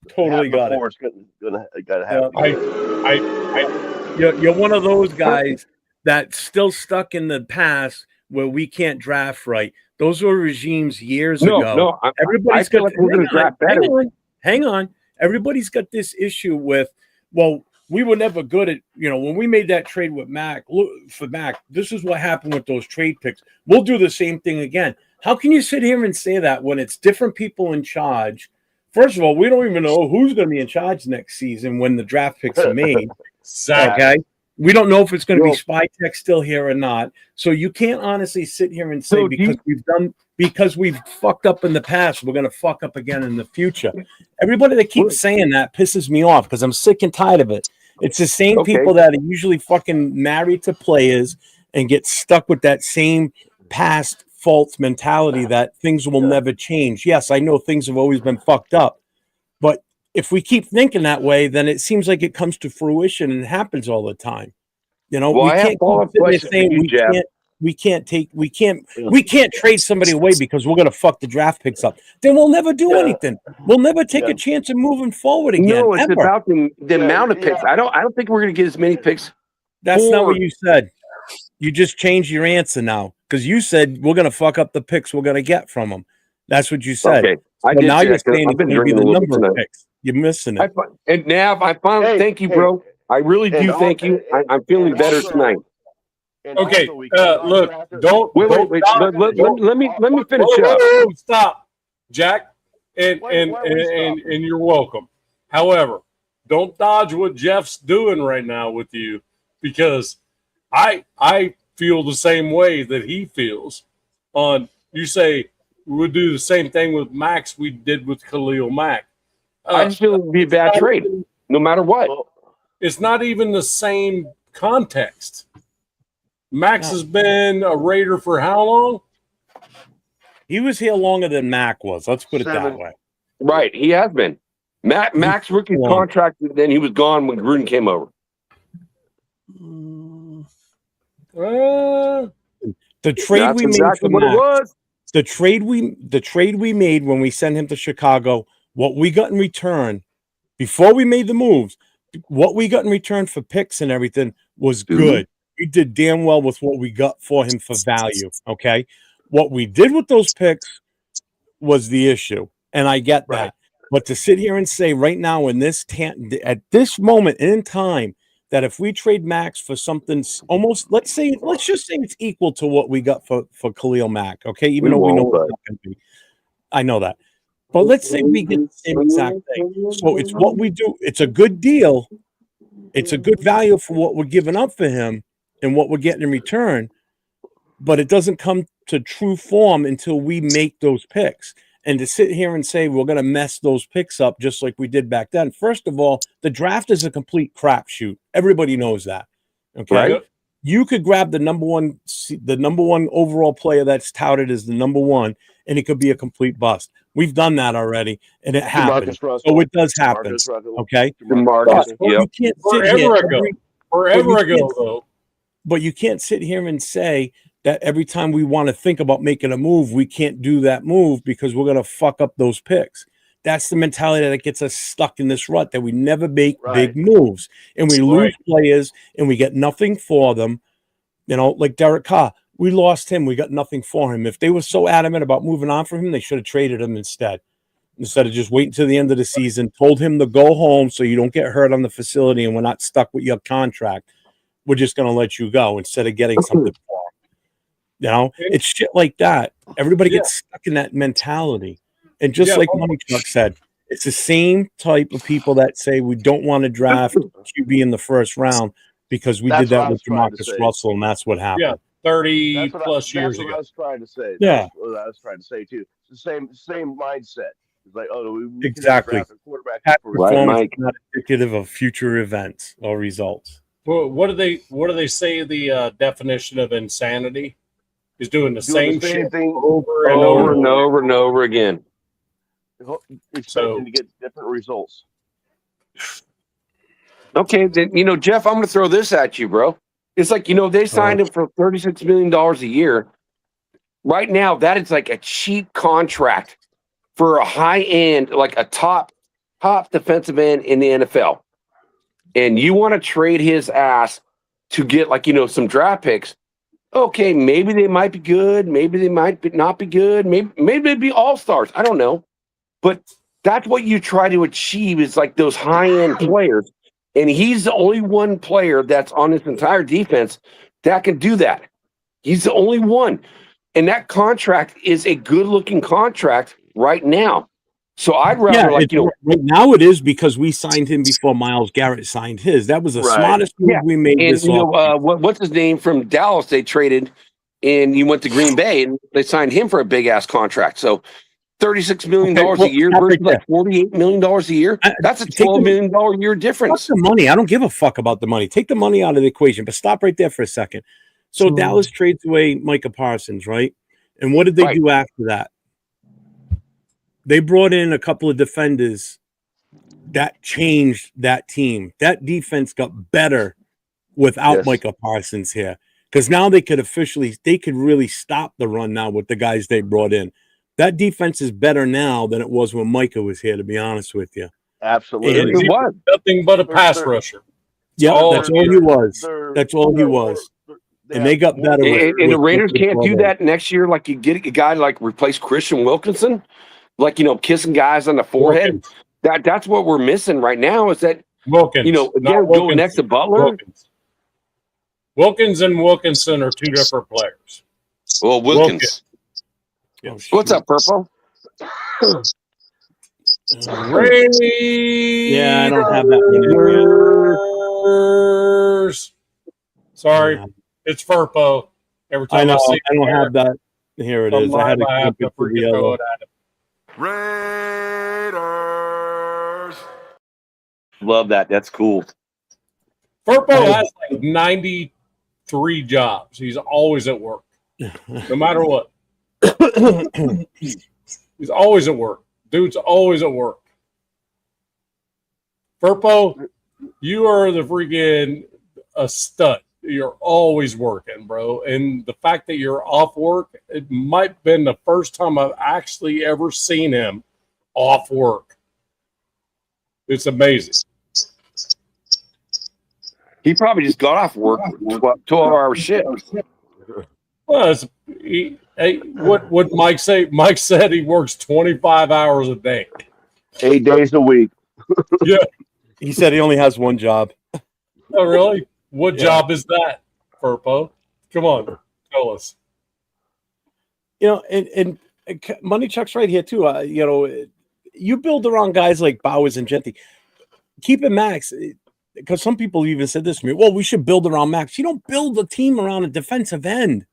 Totally got it. Before it's gonna happen. You're one of those guys that's still stuck in the past where we can't draft right. Those were regimes years ago. No, I Everybody's feel got like we're going to draft better. Hang on. Everybody's got this issue with, well, we were never good at, when we made that trade with Mac, for Mac, this is what happened with those trade picks. We'll do the same thing again. How can you sit here and say that when it's different people in charge? First of all, we don't even know who's going to be in charge next season when the draft picks are made. Exactly. Okay. We don't know if it's going to Well- be Spytech still here or not. So you can't honestly sit here and say So do because we've fucked up in the past, we're going to fuck up again in the future. Everybody that keeps saying that pisses me off because I'm sick and tired of it. It's the same Okay. people that are usually fucking married to players and get stuck with that same past false mentality that things will never change. Yes, I know things have always been fucked up, but if we keep thinking that way, then it seems like it comes to fruition and happens all the time. Well, I have follow-up questions for you, Jeff. we can't trade somebody away because we're gonna fuck the draft picks up. Then we'll never do anything. We'll never take a chance of moving forward again. No, it's ever. about the amount of picks. I don't think we're going to get as many picks. That's not what forward. you said. You just changed your answer now because you said we're gonna fuck up the picks we're gonna get from them. That's what you said. Okay, I But did now say you're that 'cause saying I've it's been going to be drinking the a little bit number of tonight. picks. You're missing it. And Nav, I finally thank you, bro. I really do thank you. I'm feeling better tonight. And Okay. also we cannot Look. draft it. Don't. Wait. don't dodge- Let me finish Whoa, up. whoa, whoa, stop, Jack, and Why are we stopping? and you're welcome. However, don't dodge what Jeff's doing right now with you because I feel the same way that he feels. You say we'll do the same thing with Max we did with Khalil Mack. I just feel it would be a bad trade, no matter what. Well, It's not even the same context. Max has been a Raider for how long? He was here longer than Mac was. Let's put it that 7. way. Right, he has been. Max rookie Come on. contract, then he was gone when Gruden came over. The trade That's we made exactly for what it Mac, was. the trade we made when we sent him to Chicago, what we got in return before we made the moves, what we got in return for picks and everything was good. We did damn well with what we got for him for value. Okay. What we did with those picks was the issue, and I get that. Right. But to sit here and say right now in this at this moment in time that if we trade Max for something almost, let's just say it's equal to what we got for Khalil Mack, okay? Even though we know it's not going to be. I know that. But let's say we get the same exact thing. So it's what we do. It's a good deal. It's a good value for what we're giving up for him and what we're getting in return. But it doesn't come to true form until we make those picks. And to sit here and say we're going to mess those picks up just like we did back then. First of all, the draft is a complete crapshoot. Everybody knows that. Okay. Right. You could grab the number one overall player that's touted as the number one, and it could be a complete bust. We've done that already, and it happened. So it does happen. Okay. DeMarcus, You can't sit here Forever ago, though. But you can't sit here and say that every time we want to think about making a move, we can't do that move because we're going to fuck up those picks. That's the mentality that gets us stuck in this rut, that we never make big moves and we lose players and we get nothing for them. You know, like Derek Carr, we lost him. We got nothing for him. If they were so adamant about moving on from him, they should have traded him instead of just waiting till the end of the season, told him to go home so you don't get hurt on the facility and we're not stuck with your contract. We're just going to let you go instead of getting something for him. You know, it's shit like that. Everybody gets stuck in that mentality. And just like Money Truck said, it's the same type of people that say we don't want to draft QB in the first round because we did that with Demarcus Russell, and that's what happened. Yeah, 30 plus years ago. That's what I was trying to say. Yeah. That's what I was trying to say, too. It's the same mindset. It's like, we exactly. draft a quarterback. Past performance is not indicative of future events or results. Well, what do they say the definition of insanity? Is doing the same shit thing over and over again. Expecting to get different results. Okay, then Jeff, I'm going to throw this at you, bro. It's like they signed him for $36 million a year. Right now, that is like a cheap contract for a high end, like a top defensive end in the NFL. And you want to trade his ass to get some draft picks. Okay, maybe they might be good. Maybe they might not be good. Maybe they'd be all-stars. I don't know. But that's what you try to achieve is like those high-end players. And he's the only one player that's on this entire defense that can do that. He's the only one. And that contract is a good-looking contract right now. So I'd rather right now it is because we signed him before Myles Garrett signed his. That was the smartest move we made. And what's his name from Dallas? They traded, and he went to Green Bay, and they signed him for a big ass contract. So $36 million a year versus like $48 million a year. That's a $12 million a year difference. Fuck the money. I don't give a fuck about the money. Take the money out of the equation, but stop right there for a second. So Dallas trades away Micah Parsons, right? And what did they do after that? They brought in a couple of defenders that changed that team. That defense got better without Micah Parsons here because now they could really stop the run now with the guys they brought in. That defense is better now than it was when Micah was here, to be honest with you. Absolutely. It was nothing but a pass rusher. Yeah, that's all he was. That's all he was. And they got better. And the Raiders can't do that next year. Like you get a guy like replace Christian Wilkinson. Like, kissing guys on the forehead. That's what we're missing right now is that, Wilkins, again, going next to Butler. Wilkins and Wilkinson are two different players. Well, Wilkins. What's up, Purple? Raiders. Yeah, I don't have that one. Sorry, it's Furpo. Every time I know, see I don't have that. Here it is. I had to freaking throw it at him. Raiders. Love that. That's cool. Furpo has like 93 jobs. He's always at work, no matter what. He's always at work. Dude's always at work. Furpo, you are the freaking a stud. You're always working, bro. And the fact that you're off work, it might have been the first time I've actually ever seen him off work. It's amazing. He probably just got off work 12-hour shift. Well, What Mike say? Mike said he works 25 hours a day. 8 days a week. Yeah. He said he only has one job. Oh, really? What Yeah. job is that, Furpo? Come on, tell us. You know, and Money Chuck's right here too. You know, you build around guys like Bowers and Genty. Keep it Max, because some people even said this to me. Well, we should build around Max. You don't build a team around a defensive end.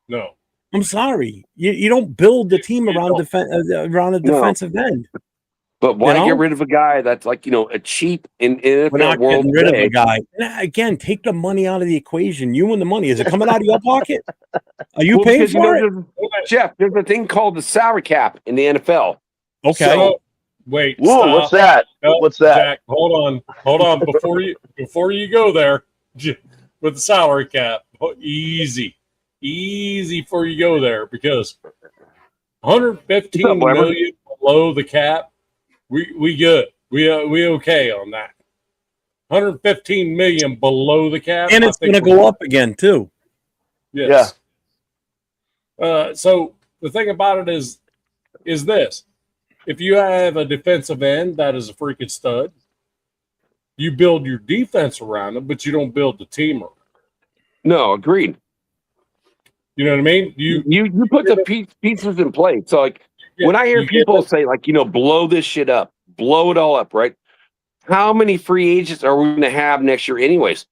No. I'm sorry. You don't build the team around around a defensive end. But why You know? get rid of a guy that's like, a cheap in NFL We're not world getting rid of today? a guy. Again, take the money out of the equation. You and the money. Is it coming out of your pocket? Are you paying because, for it? Jeff, there's a thing called the salary cap in the NFL. Okay. So, wait. Whoa, stop. what's that? No, What's that? Jack, hold on. Before you go there with the salary cap, easy before you go there, because 115 million below the cap. We good. We okay on that. 115 million below the cap, And it's going to go up again too. Yes. Yeah. So the thing about it is this: if you have a defensive end that is a freaking stud, you build your defense around him, but you don't build the team around him. No, agreed. You know what I mean? You put the pieces in place. So like when I hear people say like, blow this shit up, blow it all up, right? How many free agents are we going to have next year anyways?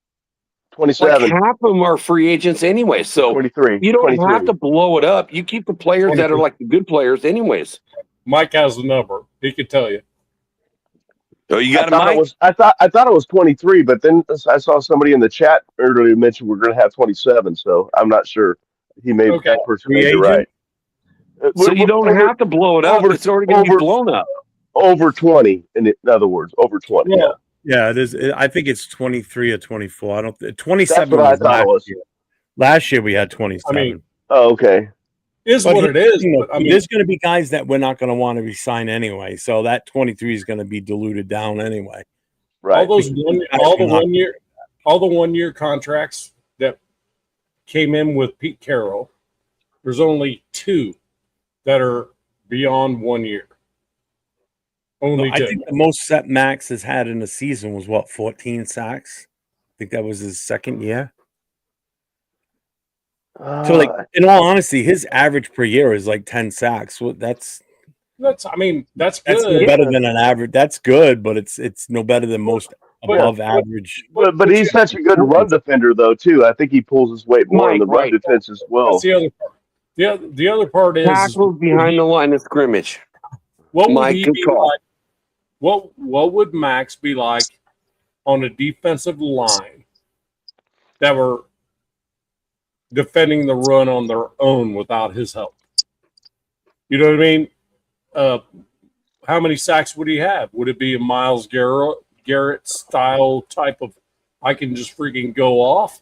27. Like half of them are free agents anyway. So 23. you don't 23. have to blow it up. You keep the players that are like the good players anyways. Mike has the number. He can tell you. Oh, you got I thought it was 23, but then I saw somebody in the chat earlier mention we're going to have 27, so I'm not sure. He may that person may be right. So you don't have to blow it up. It's already going to be blown up. Over 20, in other words, over 20. Yeah. Yeah, it is. I think it's 23 or 24. I don't. 27. That's what I thought it was. Last year we had 27. I mean, oh, okay. Is what it is. But, I mean, there's going to be guys that we're not going to want to resign anyway, so that 23 is going to be diluted down anyway. Right. All the 1 year contracts that came in with Pete Carroll, there's only 2 that are beyond 1 year. Only 2. I think the most set Max has had in a season was 14 sacks. I think that was his second year. So, like, in all honesty, his average per year is like 10 sacks. Well, that's good. That's no better than an average. That's good, but it's no better than most above average. But he's such a good run defender, though, too. I think he pulls his weight more in the run defense as well. That's the other part. The other part is tackles behind the line of scrimmage. What would he be like? What would Max be like on a defensive line that were defending the run on their own without his help? You know what I mean? How many sacks would he have? Would it be a Myles Garrett style type of I can just freaking go off?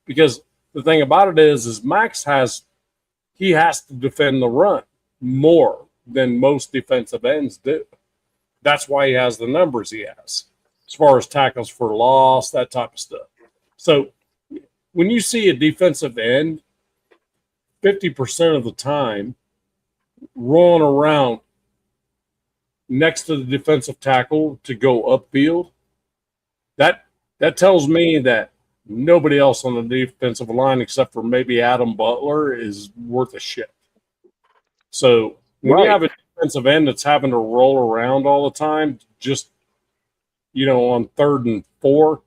Because the thing about it is Max has to defend the run more than most defensive ends do. That's why he has the numbers he has as far as tackles for loss, that type of stuff. So when you see a defensive end 50% of the time rolling around next to the defensive tackle to go upfield, that tells me that nobody else on the defensive line except for maybe Adam Butler is worth a shit. So when you have a defensive end that's having to roll around all the time, just on 3rd and 4,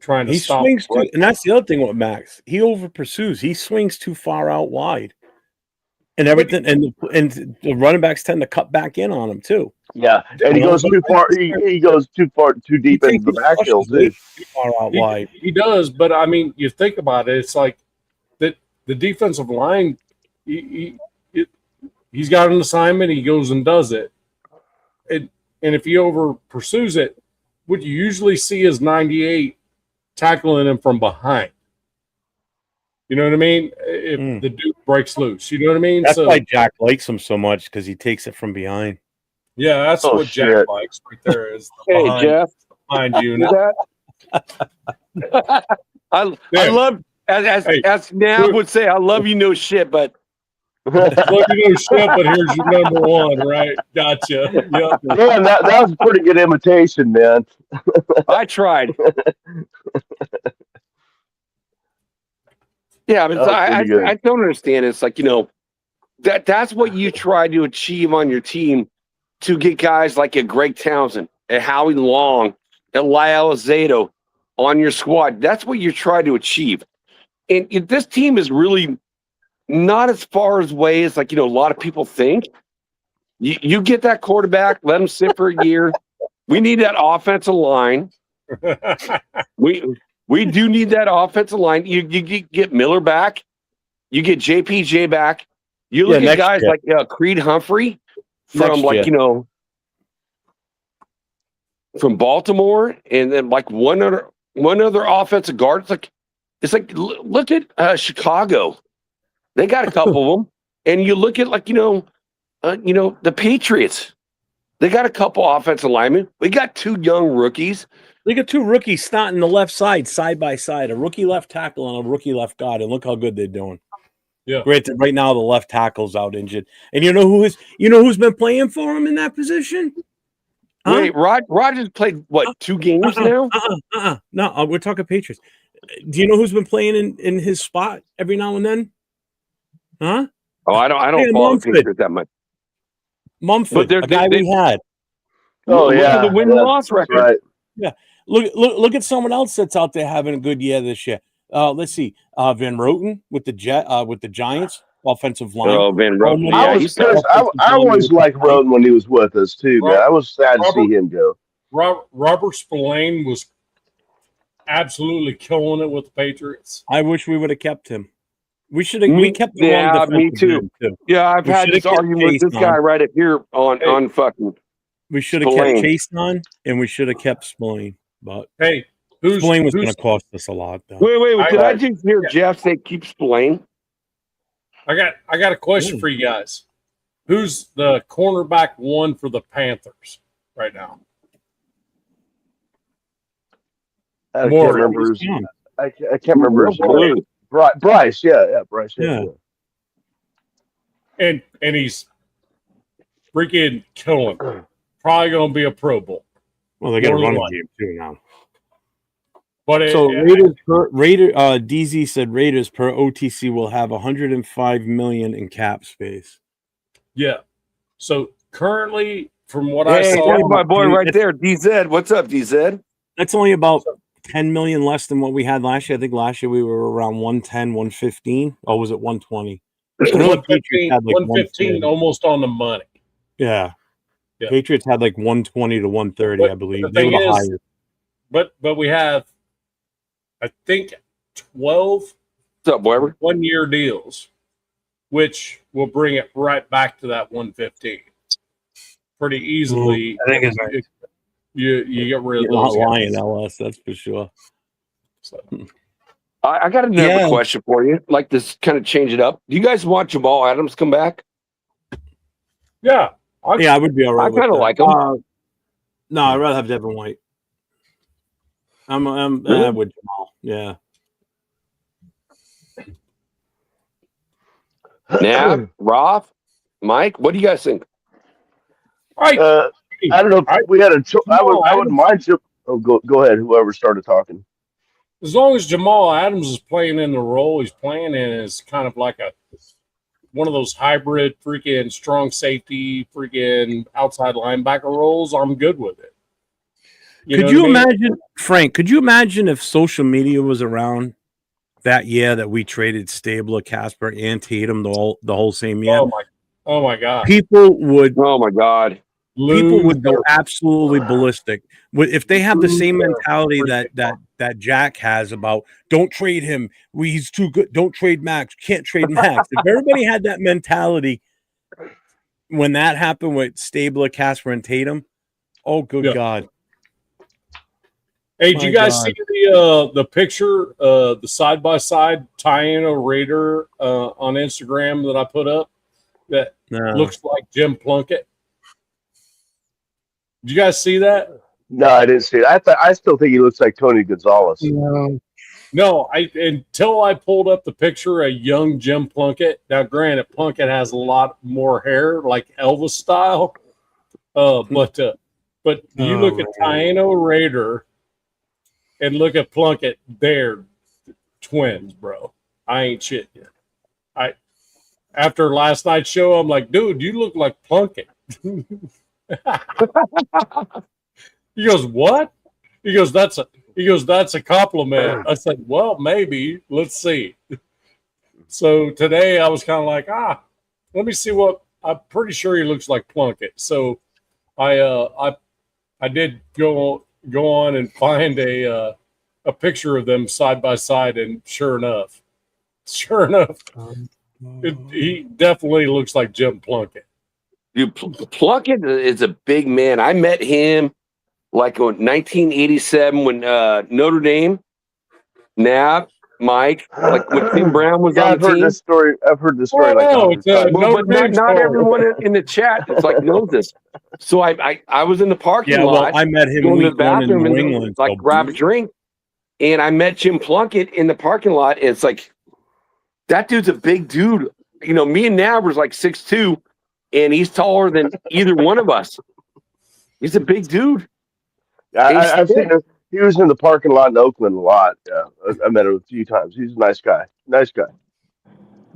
trying to stop. Swings and that's the other thing with Max. He over pursues. He swings too far out wide, and everything. And the running backs tend to cut back in on him too. Yeah, and he goes too far. He goes too deep into the backfield too. Too far out wide. He does, but I mean, you think about it. It's like that. The defensive line. He's got an assignment. He goes and does it. And if he over pursues it, what you usually see is 98 tackling him from behind. You know what I mean? If the dude breaks loose, you know what I mean? That's why Jack likes him so much, because he takes it from behind. Yeah, that's what Jack likes right there. Is hey, Jeff. Behind you. I love, as Nav would say, I love you no shit, but Well, you know shit, but here's your number one, right? Gotcha. Yep. Man, that was a pretty good imitation, man. I tried. Yeah, but That was pretty good. I don't understand. It's like, that's what you try to achieve on your team to get guys like a Greg Townsend, a Howie Long, a Lyle Zato on your squad. That's what you try to achieve. And this team is really not as far away as a lot of people think. You get that quarterback, let him sit for a year. We need that offensive line. We do need that offensive line. You get Miller back. You get JPJ back. You look at guys like Creed Humphrey from from Baltimore, and then one other offensive guard. It's like look at Chicago. They got a couple of them, and you look at the Patriots. They got a couple offensive linemen. We got two young rookies. They got two rookies starting the left side by side, a rookie left tackle and a rookie left guard, and look how good they're doing. Yeah. Granted, right now the left tackle's out injured, and you know who's been playing for him in that position? Huh? Wait, Rogers played 2 games now? No, we're talking Patriots. Do you know who's been playing in his spot every now and then? Huh? Oh, I don't follow the Patriots that much. Mumford, the guy we had. Oh, look at the win-loss record. Right. Yeah. Look at someone else that's out there having a good year this year. Let's see. Van Roten with the Giants offensive line. Oh, Van Roten. Yeah, I always liked Roten when he was with us too, man. I was sad to see him go. Robert Spillane was absolutely killing it with the Patriots. I wish we would have kept him. We should have. We kept him. Yeah, me too. Yeah, I've had this argument with this guy right up here on fucking. We should have kept Chase on, and we should have kept Spillane. But Spillane was going to cost us a lot, though. Wait! Did I just hear Jeff say keep Spillane? I got a question for you guys. Who's the cornerback one for the Panthers right now? I can't remember his name. Bryce, Bryce. Yeah. And he's freaking killing. Probably going to be a Pro Bowl. Well, they got a running game too now. But so DZ said Raiders per OTC will have 105 million in cap space. Yeah. So currently, from what I saw, my boy right there, DZ. What's up, DZ? That's only about 10 million less than what we had last year. I think last year we were around 110, 115. Or was it 120? 115, almost on the money. Yeah. Patriots had 120 to 130, I believe. The thing is, but we have, I think, 12 1-year deals, which will bring it right back to that 115 pretty easily. I think it's right. You get rid of those. Not lying, LS, that's for sure. So. I got another question for you. Like this, kind of change it up. Do you guys want Jamal Adams come back? Yeah. I would be all right. I kind of like him. No, I'd rather have Devin White. I'm with Jamal. Yeah. Nav, Roth, Mike, what do you guys think? I don't know if we had a. I wouldn't mind. Go ahead. Whoever started talking. As long as Jamal Adams is playing in the role he's playing in, is kind of like one of those hybrid freaking strong safety, outside linebacker roles, I'm good with it. Could you imagine, Frank, if social media was around that year that we traded Stabler, Casper, and Tatum the whole same year? Oh my God. People would. Oh my God. People would go absolutely ballistic if they have the same mentality that Jack has about don't trade him. He's too good. Don't trade Max. Can't trade Max. If everybody had that mentality when that happened with Stabler, Casper, and Tatum, oh good God. Hey, did you guys see the picture, the side by side Tiana Raider on Instagram that I put up? That looks like Jim Plunkett. Did you guys see that? No, I didn't see it. I still think he looks like Tony Gonzalez. No. No, until I pulled up the picture of young Jim Plunkett. Now, granted, Plunkett has a lot more hair, like Elvis style. But you look at Taino Raider and look at Plunkett. They're twins, bro. I ain't shit yet. After last night's show, I'm like, dude, you look like Plunkett. He goes, what? He goes, that's a compliment. I said, well, maybe. Let's see. So today I was kind of like, let me see what. I'm pretty sure he looks like Plunkett. So I did go on and find a picture of them side by side, and sure enough, he definitely looks like Jim Plunkett. Dude, Plunkett is a big man. I met him like in 1987 when Notre Dame, Nav, Mike, like when Tim Brown was on the team. I've heard this story. But not everyone in the chat is like knows this. So I was in the parking lot. I met him going to the bathroom bathroom in New and England, like grab a drink, and I met Jim Plunkett in the parking lot. And it's like that dude's a big dude. You know, me and Nav was like 6'2", and he's taller than either one of us. He's a big dude. I've seen him. He was in the parking lot in Oakland a lot. Yeah, I met him a few times. He's a nice guy.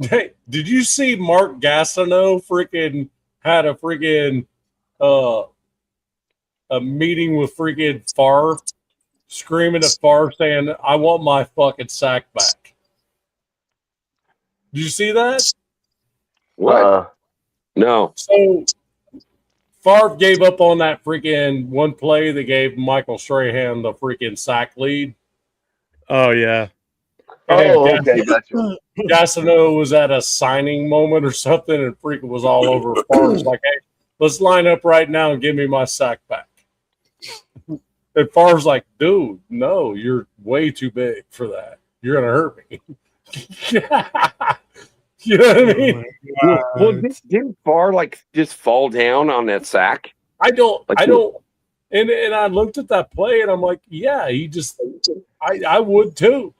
Hey, did you see Mark Gastineau freaking had a freaking a meeting with freaking Favre, screaming at Favre saying, I want my fucking sack back. Did you see that? What? No. So Favre gave up on that freaking one play that gave Michael Strahan the freaking sack lead. Oh, yeah. Okay, gotcha. Gastineau was at a signing moment or something, and freaking was all over Favre's like, hey, let's line up right now and give me my sack back. And Favre's like, dude, no, you're way too big for that. You're going to hurt me. You know what I mean? Well, didn't Favre like just fall down on that sack? I don't. And I looked at that play and I'm like, yeah, I would too.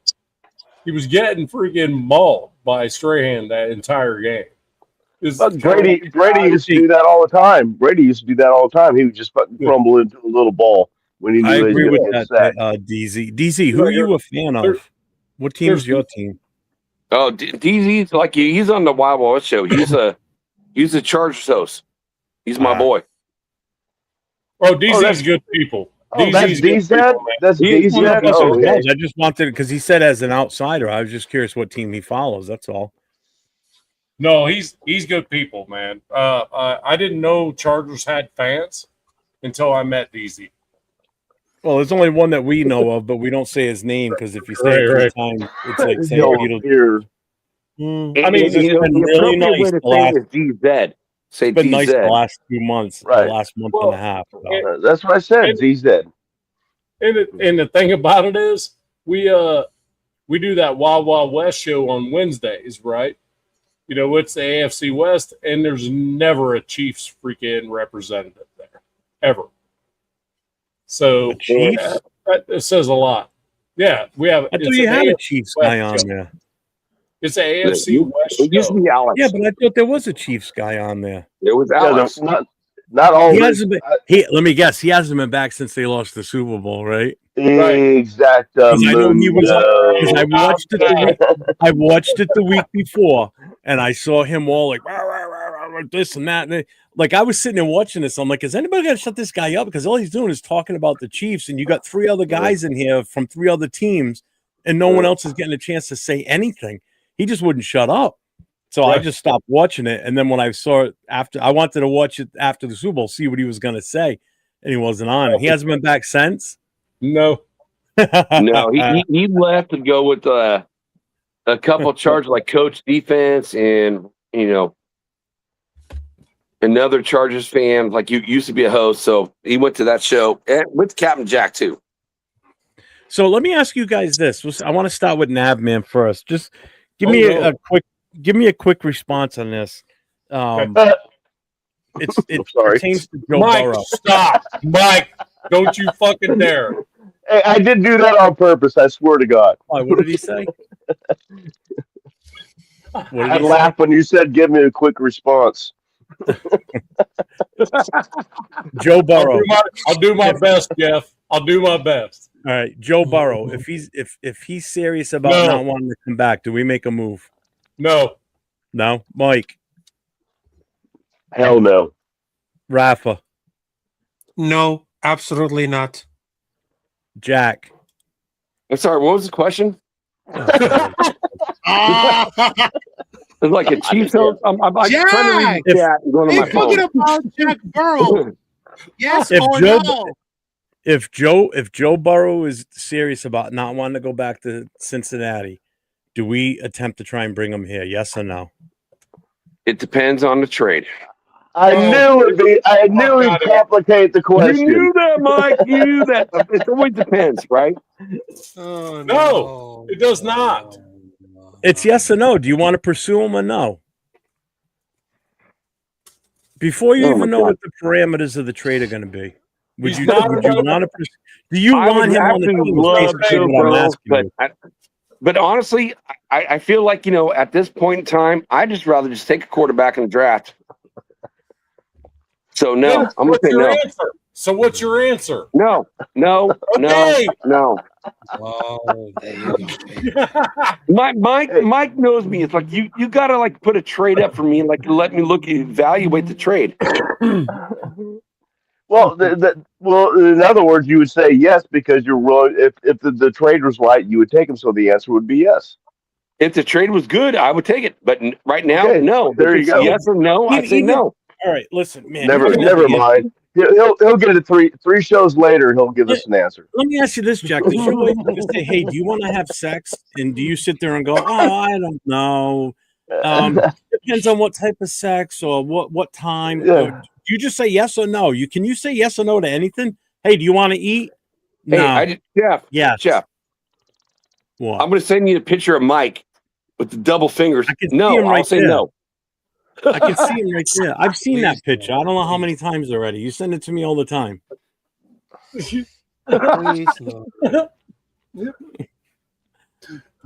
He was getting freaking mauled by Strahan that entire game. Brady used to do that all the time. He would just crumble into a little ball when he knew I he was agree with going to get that, sacked. DZ, who are you a fan of? What team's your team? Oh, DZ's like he's on the Wild Wild West show. He's a Chargers host. He's my boy. Oh, DZ's good people. That's DZ. That's DZ. Oh, okay. I just wanted because he said as an outsider. I was just curious what team he follows. That's all. No, he's good people, man. I didn't know Chargers had fans until I met DZ. Well, there's only one that we know of, but we don't say his name because if you say it 3 times, it's like saying here. I mean, it's been really nice the last DZ. Say it's been DZ. nice the last 2 months, Right. the last month and a half. So. That's what I said. DZ. And the thing about it is, we do that Wild Wild West show on Wednesdays, right? You know, it's the AFC West, and there's never a Chiefs freaking representative there, ever. So that says a lot. Yeah, we have. I thought you had a Chiefs guy on there. It's an AFC West show. It used to be Alex. Yeah, but I thought there was a Chiefs guy on there. It was Alex. Not all. He hasn't been. Let me guess. He hasn't been back since they lost the Super Bowl, right? Exact. I know he was. I watched it. I watched it the week before, and I saw him all like rah, rah, rah, rah, this and that. And like I was sitting and watching this. I'm like, is anybody gonna shut this guy up? Because all he's doing is talking about the Chiefs, and you got 3 other guys in here from 3 other teams, and no one else is getting a chance to say anything. He just wouldn't shut up. So I just stopped watching it. And then when I saw it after, I wanted to watch it after the Super Bowl, see what he was going to say. And he wasn't on. He hasn't been back since. No. No, he left to go with a couple of Chargers, like coach defense and, you know, another Chargers fan, like you used to be a host. So he went to that show with Captain Jack too. So let me ask you guys this. I want to start with Navman first. Just give me a quick response on this. It sorry. pertains to Joe Mike, Burrow. stop. Mike, don't you fucking dare. Hey, I didn't do that on purpose. I swear to God. Why, what did he say? What did I he say? laughed when you said, "Give me a quick response." Joe Burrow. I'll do my best, Jeff. I'll do my best. All right, Joe Burrow. If he's serious about No. not wanting to come back, do we make a move? No. No, Mike, Hell no. Rafa, No, absolutely not. Jack. I'm sorry. What was the question? Ah, It's like a cheat code. I'm trying to read the chat and going on Hey, my phone. talking about Jack Burrow. Yes If or Joe- no? If Joe Burrow is serious about not wanting to go back to Cincinnati, do we attempt to try and bring him here? Yes or no? It depends on the trade. I knew he'd complicate the You question. knew that, Mike. You knew that. It always depends, right? Oh, No, it does not. It's yes or no. Do you want to pursue him or no? Before you Oh, my even know God. what the parameters of the trade are going to be, would He's you not want to? Do you I want would him on the actually team? Is love basically to, what I'm bro. asking you. But honestly, I feel like, at this point in time, I'd just rather just take a quarterback in the draft. So, no, Then I'm going to what's say your no. answer? So what's your answer? No. Okay. No. Oh, there you go. Mike knows me. It's like you got to like put a trade up for me, and like let me evaluate the trade. Well, in other words, you would say yes because you're willing. If the trade was right, you would take him. So the answer would be yes. If the trade was good, I would take it. But right now, Okay, no. there If you it's go. yes or no, I'd say no. All right, listen, man. Never mind. He'll get it three shows later. He'll give us an answer. Let me ask you this, Jack. Does your wife just say, "Hey, do you want to have sex?" And do you sit there and go, "Oh, I don't know. Depends on what type of sex or what time." Yeah. Or do you just say yes or no? Can you say yes or no to anything? Hey, do you want to eat? Hey, No. Jeff. Jeff. What? I'm going to send you a picture of Mike with the double fingers. I can see No, him right I'll say there. no. I can see him right there. I've seen that Please picture. no. I don't know how many times already. You send it to me all the time. Please no.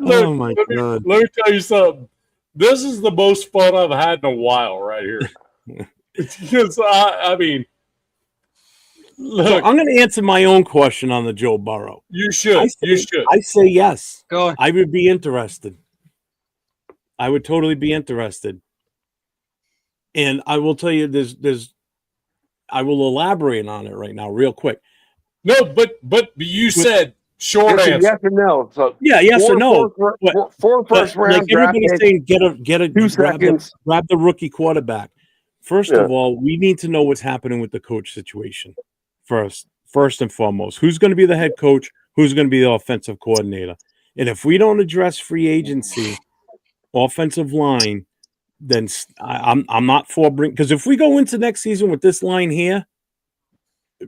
Oh my God. Let me tell you something. This is the most fun I've had in a while right here. Because I mean, So look, I'm going to answer my own question on the Joe Burrow. you should. I say yes. Go ahead. I would be interested. I would totally be interested. And I will tell you, I will elaborate on it right now, real quick. No, but you said short It's a answer. yes or no. So Yeah, yes or no. four first But round like draft everybody's picks, saying, 2 seconds. grab the rookie quarterback. First Yeah. of all, we need to know what's happening with the coach situation. First and foremost, who's going to be the head coach? Who's going to be the offensive coordinator? And if we don't address free agency, offensive line, then I'm not for because if we go into next season with this line here,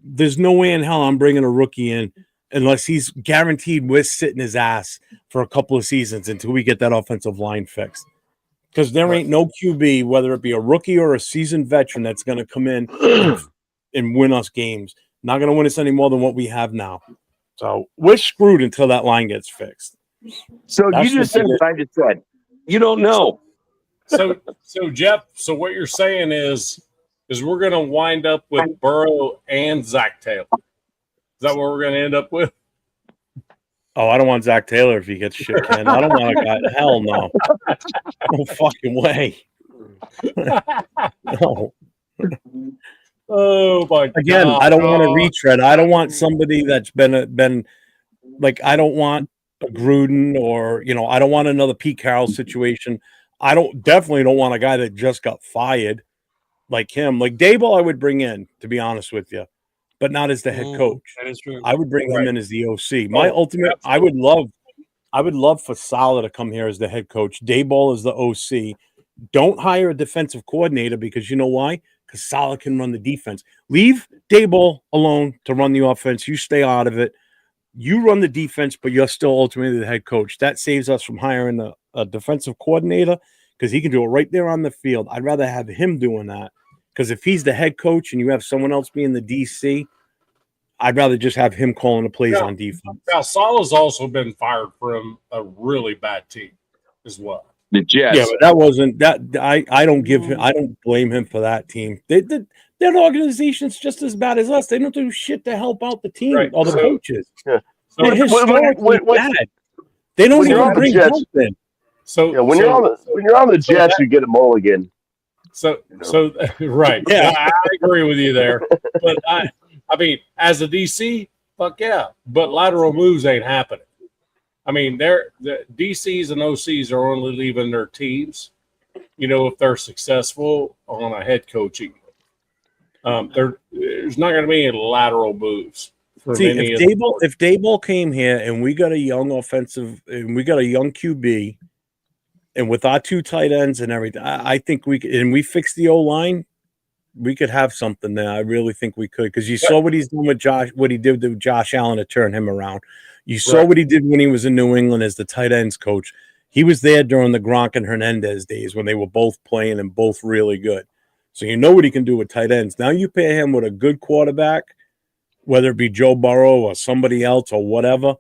there's no way in hell I'm bringing a rookie in unless he's guaranteed we're sitting his ass for a couple of seasons until we get that offensive line fixed. Because there ain't no QB, whether it be a rookie or a seasoned veteran, that's going to come in and win us games. Not going to win us any more than what we have now. So we're screwed until that line gets fixed. So That's you just the said what I just said. You don't know. So Jeff, so what you're saying is we're going to wind up with Burrow and Zach Taylor. Is that what we're going to end up with? Oh, I don't want Zach Taylor if he gets shit canned. I don't want a guy. Hell no. No fucking way. No. Oh my Again, God. I don't want a retread. I don't want somebody that's been like I don't want a Gruden or I don't want another Pete Carroll situation. I definitely don't want a guy that just got fired like him. Like Daboll, I would bring in, to be honest with you, but not as the head coach. That is true. I would bring him in as the OC. My Oh, ultimate, I would love for Saleh to come here as the head coach. Daboll is the OC. Don't hire a defensive coordinator because you know why? Because Saleh can run the defense. Leave Daboll alone to run the offense. You stay out of it. You run the defense, but you're still ultimately the head coach. That saves us from hiring a defensive coordinator because he can do it right there on the field. I'd rather have him doing that because if he's the head coach and you have someone else being the DC, I'd rather just have him calling the plays Yeah. on defense. Now, Salah's also been fired from a really bad team as well. The Jets. Yeah, but that wasn't that. I don't give him. I don't blame him for that team. Their organization's just as bad as us. They don't do shit to help out the team Right. or the coaches. Yeah. So, They're historically bad. They don't when you're even on the bring Jets- help in. so Yeah, when so, you're on the Jets, you get a mulligan. So right. Yeah. I agree with you there. But I mean, as a DC, fuck yeah. But lateral moves ain't happening. I mean, the DCs and OCs are only leaving their teams, if they're successful on a head coaching. There's not going to be any lateral moves. See, if Dayball came here and we got a young offensive and we got a young QB, and with our 2 tight ends and everything, I think we could, and we fixed the O-line, we could have something there. I really think we could, because you saw what he's done with Josh, what he did with Josh Allen to turn him around. You saw what he did when he was in New England as the tight ends coach. He was there during the Gronk and Hernandez days when they were both playing and both really good. So you know what he can do with tight ends. Now you pair him with a good quarterback, whether it be Joe Burrow or somebody else or whatever,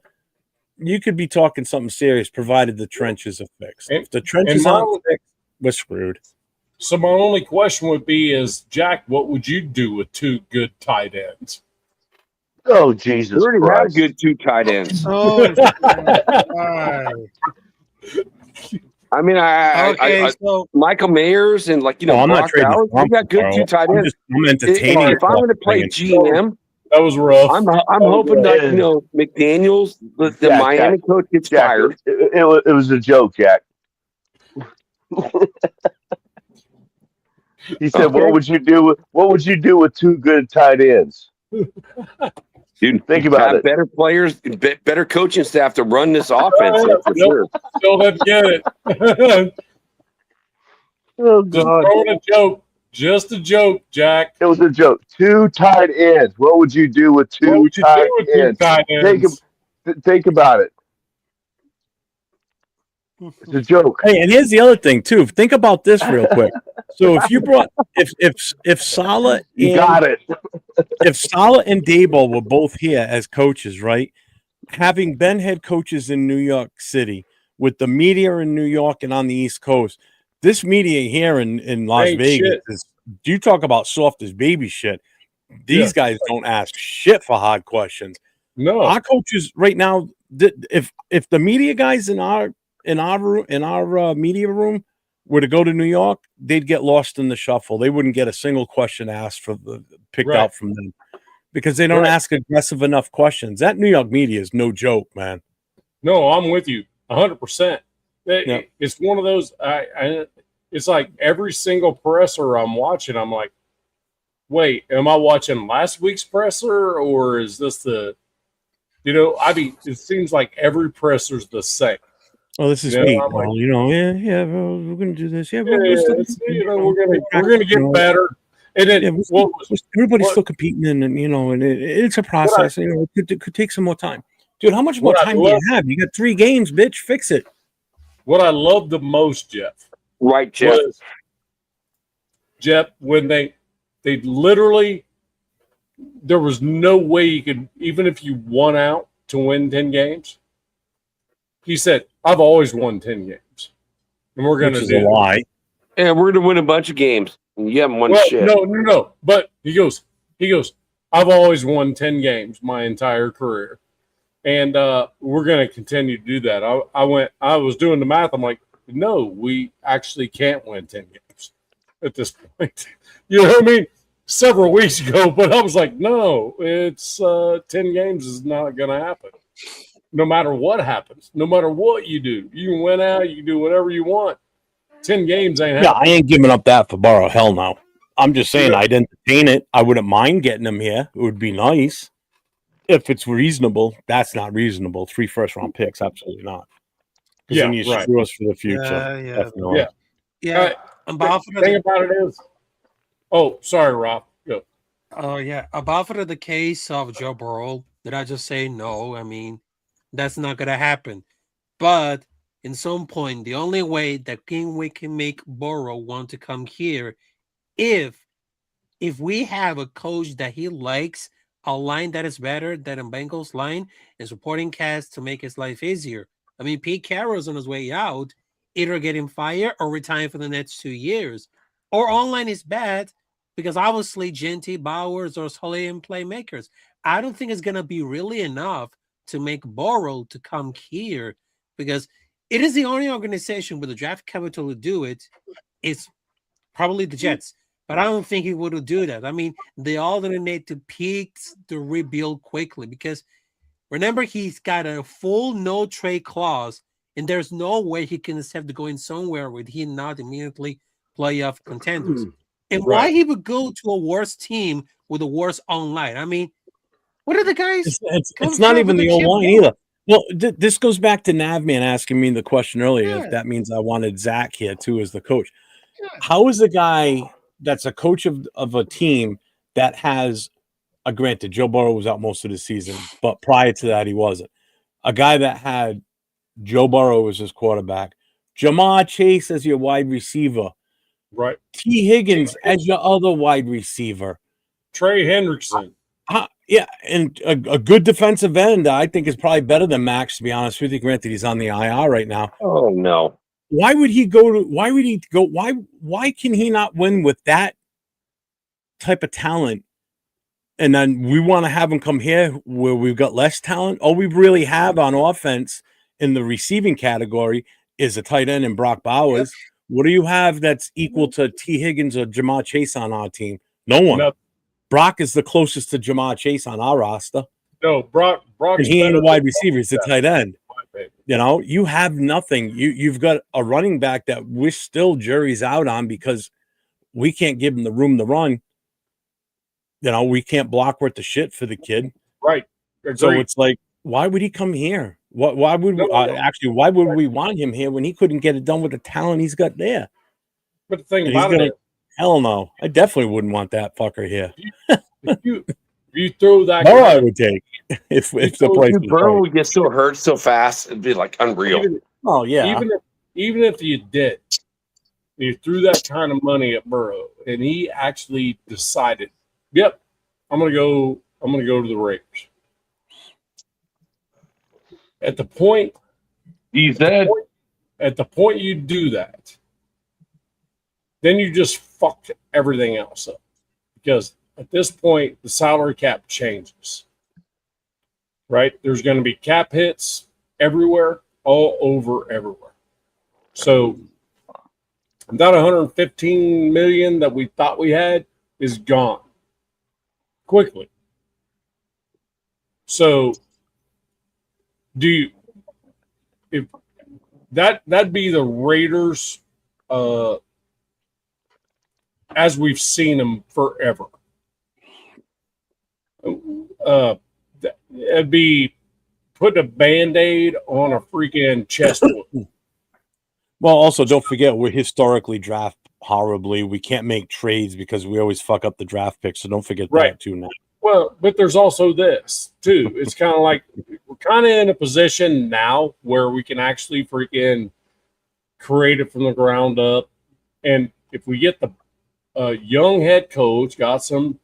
you could be talking something serious, provided the trenches are fixed. If the trenches aren't fixed, we're screwed. So my only question would be is, Jack, what would you do with 2 good tight ends? Oh, Jesus We already Christ. have good 2 tight ends. Oh, I mean, so Michael Mayers and I'm not Brock trading Bowers, we got good 2 tight ends. I'm entertaining. If I'm going to play GM, That was rough. I'm hoping that McDaniels, the Miami coach, gets fired. It was a joke, Jack. He said, Okay. "What would you do with 2 good tight ends?" Dude, Think about have it. better players, better coaching staff to run this offense for sure. Still didn't get it. Oh Just God, throwing a joke. Just a joke, Jack. it was a joke. 2 tight ends. What would you do with 2 What would you tight do with 2 ends? tight ends? Think about it. It's a joke. Hey, and here's the other thing too. Think about this real quick. So if you brought if Salah You got it. if Salah and Dayball were both here as coaches, right? Having been head coaches in New York City with the media in New York and on the East Coast, this media here in Las Ain't Vegas shit. is, you talk about soft as baby shit. These guys don't ask shit for hard questions. No. Our coaches right now, if the media guys in our media room were to go to New York, they'd get lost in the shuffle. They wouldn't get a single question asked picked out from them because they don't ask aggressive enough questions. That New York media is no joke, man. No, I'm with you 100%. It's one of those. It's like every single presser I'm watching, I'm like, wait, am I watching last week's presser or is this the? It seems like every presser's the same. Oh, this is Pete. Like, well, we're gonna do this. Yeah, we're gonna get better. And then everybody's still competing, and it's a process. It could take some more time, dude. How much more time do you have? You got 3 games, bitch. Fix it. What I love the most, Jeff. Right, Jeff. Jeff, when they literally, there was no way you could, even if you won out to win 10 games. He said, "I've always won 10 games, and we're going to do a lie." And we're going to win a bunch of games. And you haven't won shit. No. But he goes, "I've always won 10 games my entire career, and we're going to continue to do that." I was doing the math. I'm like, no, we actually can't win 10 games at this point. You know what I mean? Several weeks ago, but I was like, no, it's 10 games is not going to happen. No matter what happens, no matter what you do, you can win out, you can do whatever you want. 10 games ain't happening. Yeah, I ain't giving up that for Burrow. Hell no. I'm just saying I'd entertain it. I wouldn't mind getting him here. It would be nice. If it's reasonable, that's not reasonable. 3 first-round picks, absolutely not. Because then you screw us for the future. Yeah. The thing about it is, sorry, Rob. Go. Oh, yeah. About for the case of Joe Burrow, did I just say no? I mean, that's not going to happen. But in some point, the only way that we can make Burrow want to come here, if we have a coach that he likes a line that is better than a Bengals line and supporting cast to make his life easier. I mean, Pete Carroll's on his way out, either getting fired or retiring for the next 2 years. Or online is bad because obviously Genty, Bowers, or Solian playmakers. I don't think it's going to be really enough to make Burrow to come here because it is the only organization with the draft capital to do it. It's probably the Jets, but I don't think he would do that. I mean, they all need to peak the rebuild quickly because remember, he's got a full no trade clause, and there's no way he can accept to go in somewhere where he not immediately playoff contenders. And why he would go to a worse team with a worse online? I mean, what are the guys? It's not even the O-line either. Well, this goes back to Navman asking me the question earlier if that means I wanted Zach here too as the coach. Yeah. How is a guy that's a coach of a team that has granted Joe Burrow was out most of the season, but prior to that he wasn't. A guy that had Joe Burrow as his quarterback, Jamar Chase as your wide receiver, right? T. Higgins as your other wide receiver, Trey Hendrickson. Yeah, and a good defensive end, I think, is probably better than Max, to be honest with you. Granted, he's on the IR right now. Oh no! Why would he go? Why can he not win with that type of talent? And then we want to have him come here where we've got less talent. All we really have on offense in the receiving category is a tight end and Brock Bowers. Yep. What do you have that's equal to T. Higgins or Jamar Chase on our team? No one. Nope. Brock is the closest to Jamar Chase on our roster. No, Brock. He ain't a wide receiver; he's a tight end. You know, you have nothing. You've got a running back that we're still jury's out on because we can't give him the room to run. You know, we can't block worth the shit for the kid. Right. Agreed. So it's like, why would he come here? Why would why would we want him here when he couldn't get it done with the talent he's got there? But the thing about it, hell no, I definitely wouldn't want that fucker here. If you throw that, I would take if the place. Burrow would get so hurt so fast, it'd be like unreal. Even if you did, you threw that kind of money at Burrow, and he actually decided, "Yep, I'm gonna go to the Raiders." At the point you do that, then you just fucked everything else up because at this point the salary cap changes. Right? There's going to be cap hits everywhere, all over everywhere. So that 115 million that we thought we had is gone quickly. So if that'd be the Raiders as we've seen them forever. It'd be putting a Band-Aid on a freaking chest wound. Well, also don't forget we're historically draft horribly. We can't make trades because we always fuck up the draft picks. So don't forget that too now. Well, but there's also this too. It's kind of like we're kind of in a position now where we can actually freaking create it from the ground up. And if we get the young head coach, got some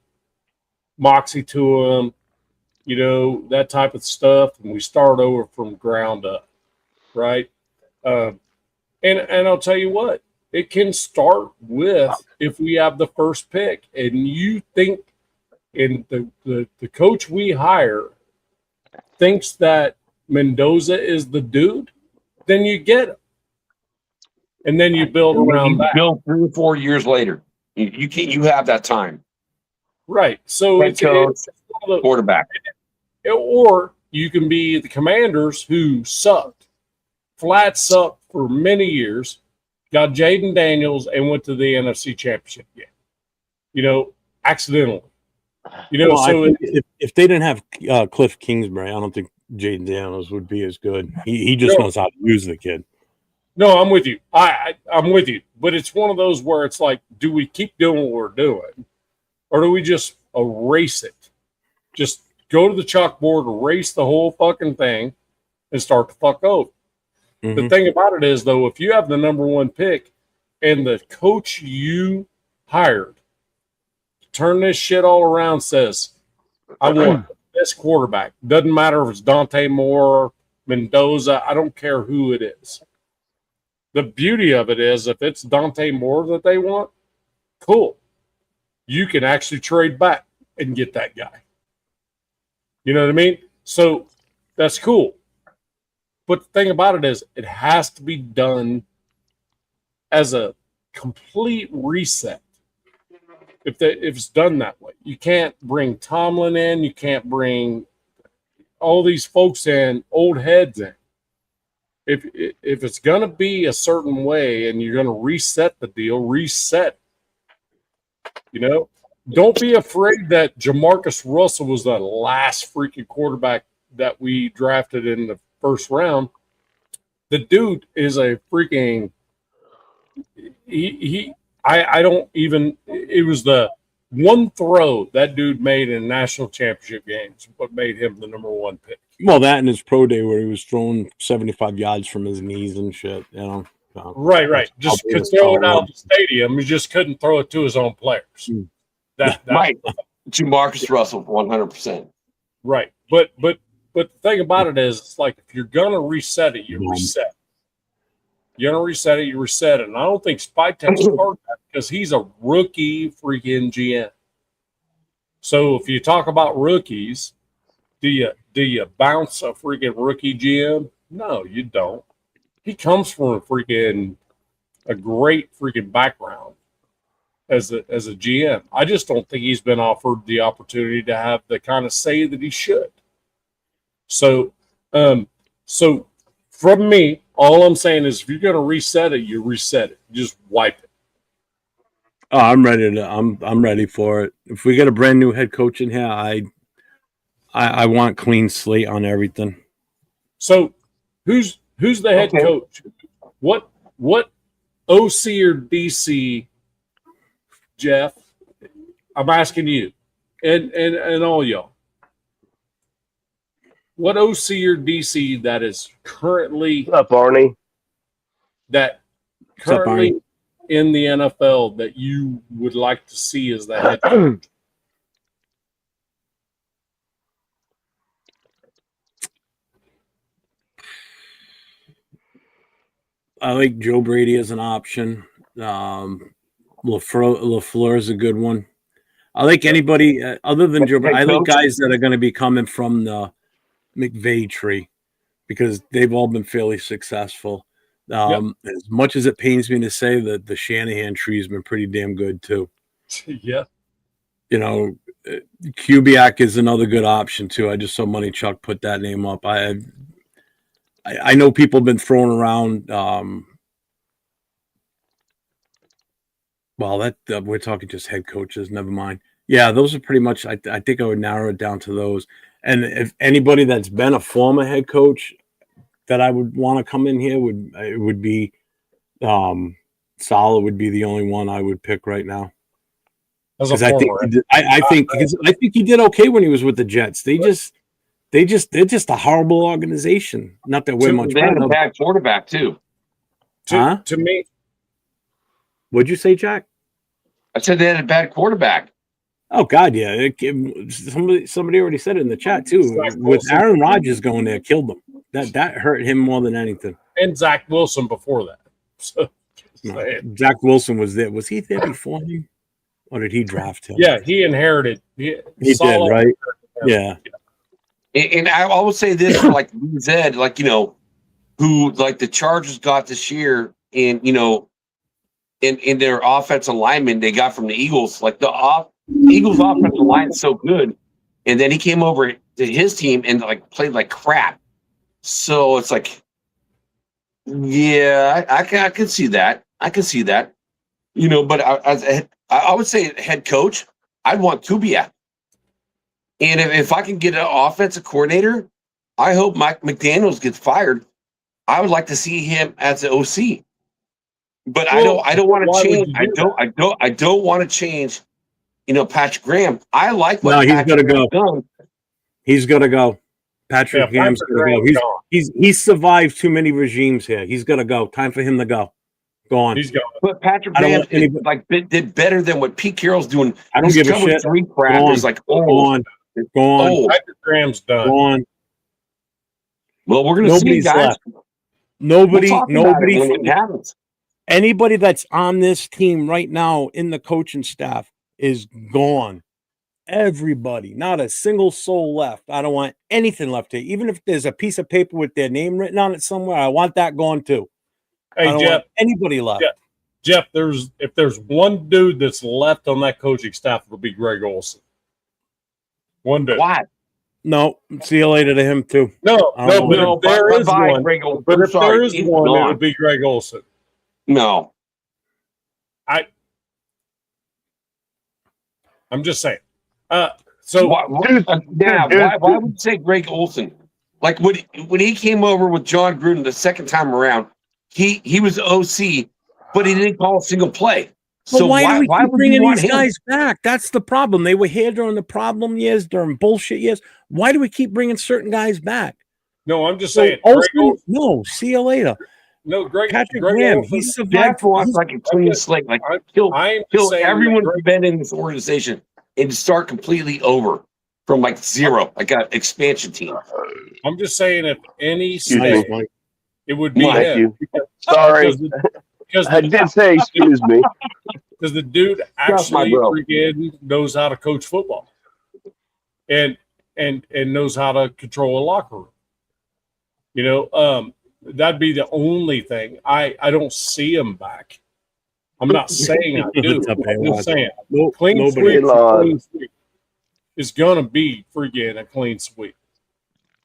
moxie to him, you know, that type of stuff, and we start over from ground up, right? And I'll tell you what, it can start with if we have the first pick and you think and the coach we hire thinks that Mendoza is the dude, then you get him. And then you build around that. Build 3 or 4 years later. You have that time. Right. So it's quarterback. Or you can be the Commanders who sucked, flat sucked for many years, got Jaden Daniels and went to the NFC Championship game. You know, accidentally. You know, well, if they didn't have Cliff Kingsbury, I don't think Jaden Daniels would be as good. He just knows how to use the kid. No, I'm with you. I'm with you. But it's one of those where it's like, do we keep doing what we're doing? Or do we just erase it? Just go to the chalkboard, erase the whole fucking thing, and start to fuck over. Mm-hmm. The thing about it is, though, if you have the number 1 pick and the coach you hired turn this shit all around says, I want this quarterback. Doesn't matter if it's Dante Moore, Mendoza. I don't care who it is. The beauty of it is if it's Dante Moore that they want, cool. You can actually trade back and get that guy. You know what I mean? So that's cool. But the thing about it is it has to be done as a complete reset. If it's done that way, you can't bring Tomlin in, you can't bring all these folks in, old heads in. If it's going to be a certain way and you're going to reset the deal, reset. You know, don't be afraid that Jamarcus Russell was the last freaking quarterback that we drafted in the first round. The dude is a freaking I don't even. It was the one throw that dude made in national championship games what made him the number one pick. Well, that and his pro day where he was throwing 75 yards from his knees and shit. You know, right. Just could throw it out of the stadium. He just couldn't throw it to his own players. That right. Jamarcus Russell, 100%. Right, but the thing about it is, it's like if you're gonna reset it, you reset. You're gonna reset it, you reset it. And I don't think Spytek's part of that because he's a rookie freaking GM. So if you talk about rookies, do you bounce a freaking rookie GM? No, you don't. He comes from a great freaking background as a GM. I just don't think he's been offered the opportunity to have the kind of say that he should. So from me, all I'm saying is if you're going to reset it, you reset it. You just wipe it. Oh, I'm ready for it. If we get a brand new head coach in here, I want clean slate on everything. So who's the head coach? What OC or DC, Jeff? I'm asking you and all y'all. What OC or DC that is currently What's up, Arnie? In the NFL that you would like to see as the head coach? I like Joe Brady as an option. LaFleur is a good one. I like anybody other than Joe Brady. I like guys that are going to be coming from the McVay tree because they've all been fairly successful. As much as it pains me to say that the Shanahan tree has been pretty damn good too. Yeah. You know, Kubiak is another good option too. I just saw Money Chuck put that name up. I know people have been throwing around. We're talking just head coaches. Never mind. Yeah, those are pretty much. I think I would narrow it down to those. And if anybody that's been a former head coach that I would want to come in here would be Saleh would be the only one I would pick right now. Because I think he did okay when he was with the Jets. They're just a horrible organization. Not that we're much better. They had a bad quarterback too. To me, what'd you say, Jack? I said they had a bad quarterback. Oh God, yeah. Somebody already said it in the chat too. With Aaron Rodgers going there, killed them. That hurt him more than anything. And Zach Wilson before that. So, Zach Wilson was there. Was he there before him, or did he draft him? Yeah, he inherited. He did, right? Yeah. And I always say this for like Zed, like who like the Chargers got this year, and in their offensive lineman they got from the Eagles, like the Eagles offensive line is so good, and then he came over to his team and like played like crap. So it's like, yeah, I can see that. I can see that, But I would say head coach, I'd want Kubiak, and if I can get an offensive coordinator, I hope Mike McDaniels gets fired. I would like to see him as the OC, but I don't want to change. I don't want to change. Patrick Graham. I like what he's got to go. Done. He's got to go. Patrick Graham's got to go. He's survived too many regimes here. He's got to go. Time for him to go. Go on. He's going. But Patrick Graham did better than what Pete Carroll's doing. I don't give a shit. Go on. Gone. Oh, Patrick Graham's done. Gone. well, we're going to see, Nobody's guys. left. Nobody. We'll talk about it Nobody. when it happens. Anybody that's on this team right now in the coaching staff is gone. Everybody, not a single soul left. I don't want anything left here. Even if there's a piece of paper with their name written on it somewhere, I want that gone too. Hey, I don't Jeff. want anybody left. Jeff, if there's one dude that's left on that coaching staff, it'll be Greg Olson. One dude. Why? No, see you later to him too. No, I don't but know. if there is one, Greg Olson. but I'm if sorry, there is he's one, it gone. would be Greg Olson. No. I'm just saying. Why would you say Greg Olson? Like when he came over with John Gruden the second time around, he was OC, but he didn't call a single play. But So why do we keep would bringing you want these him? guys back? That's the problem. They were here during the problem years, during bullshit years. Why do we keep bringing certain guys back? No, I'm just So saying. Olsen, no, see you later. No, Greg. Patrick Greg Graham, Olson, he survived. Jeff wants like a clean slate, like kill everyone who's been in this organization and start completely over from like zero, like an expansion team. I'm just saying, if any Excuse state, me. it would be Thank him. you. Sorry. Because I did say excuse me. because the dude Trust my actually bro. freaking knows how to coach football, and knows how to control a locker room. You know, that'd be the only thing. I don't see him back. I'm not saying I do. I'm just saying clean Nobody. sweep is gonna be freaking a clean sweep.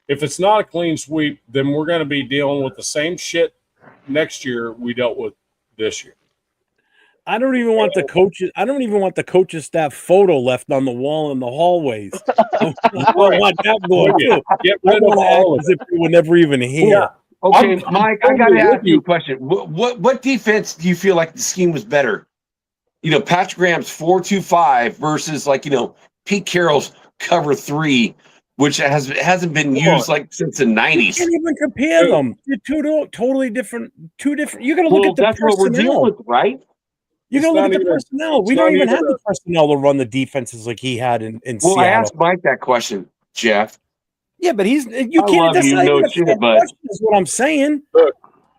If it's not a clean sweep, then we're gonna be dealing with the same shit next year we dealt with this year. I don't even want the coaches. I don't even want the coaches staff photo left on the wall in the hallways. I don't want that going too. Get I rid of want to all act of as if they were never even here. Yeah. Okay, I'm Mike, I totally got to with ask you you. a question. What defense do you feel like the scheme was better? You know, Patrick Graham's 4-2-5 versus Pete Carroll's cover 3, which hasn't been used like since the You 90s. can't even compare them. They're totally different. Two different. You got to look at the That's what we're dealing personnel. with, right? You got to It's look not at the even- personnel. We it's don't not even have even the personnel to run the defenses like he had in Well, I Seattle. asked Mike that question, Jeff. Yeah, but you I can't. love That's you, not no even a shit, fair but- question. Is what I'm saying.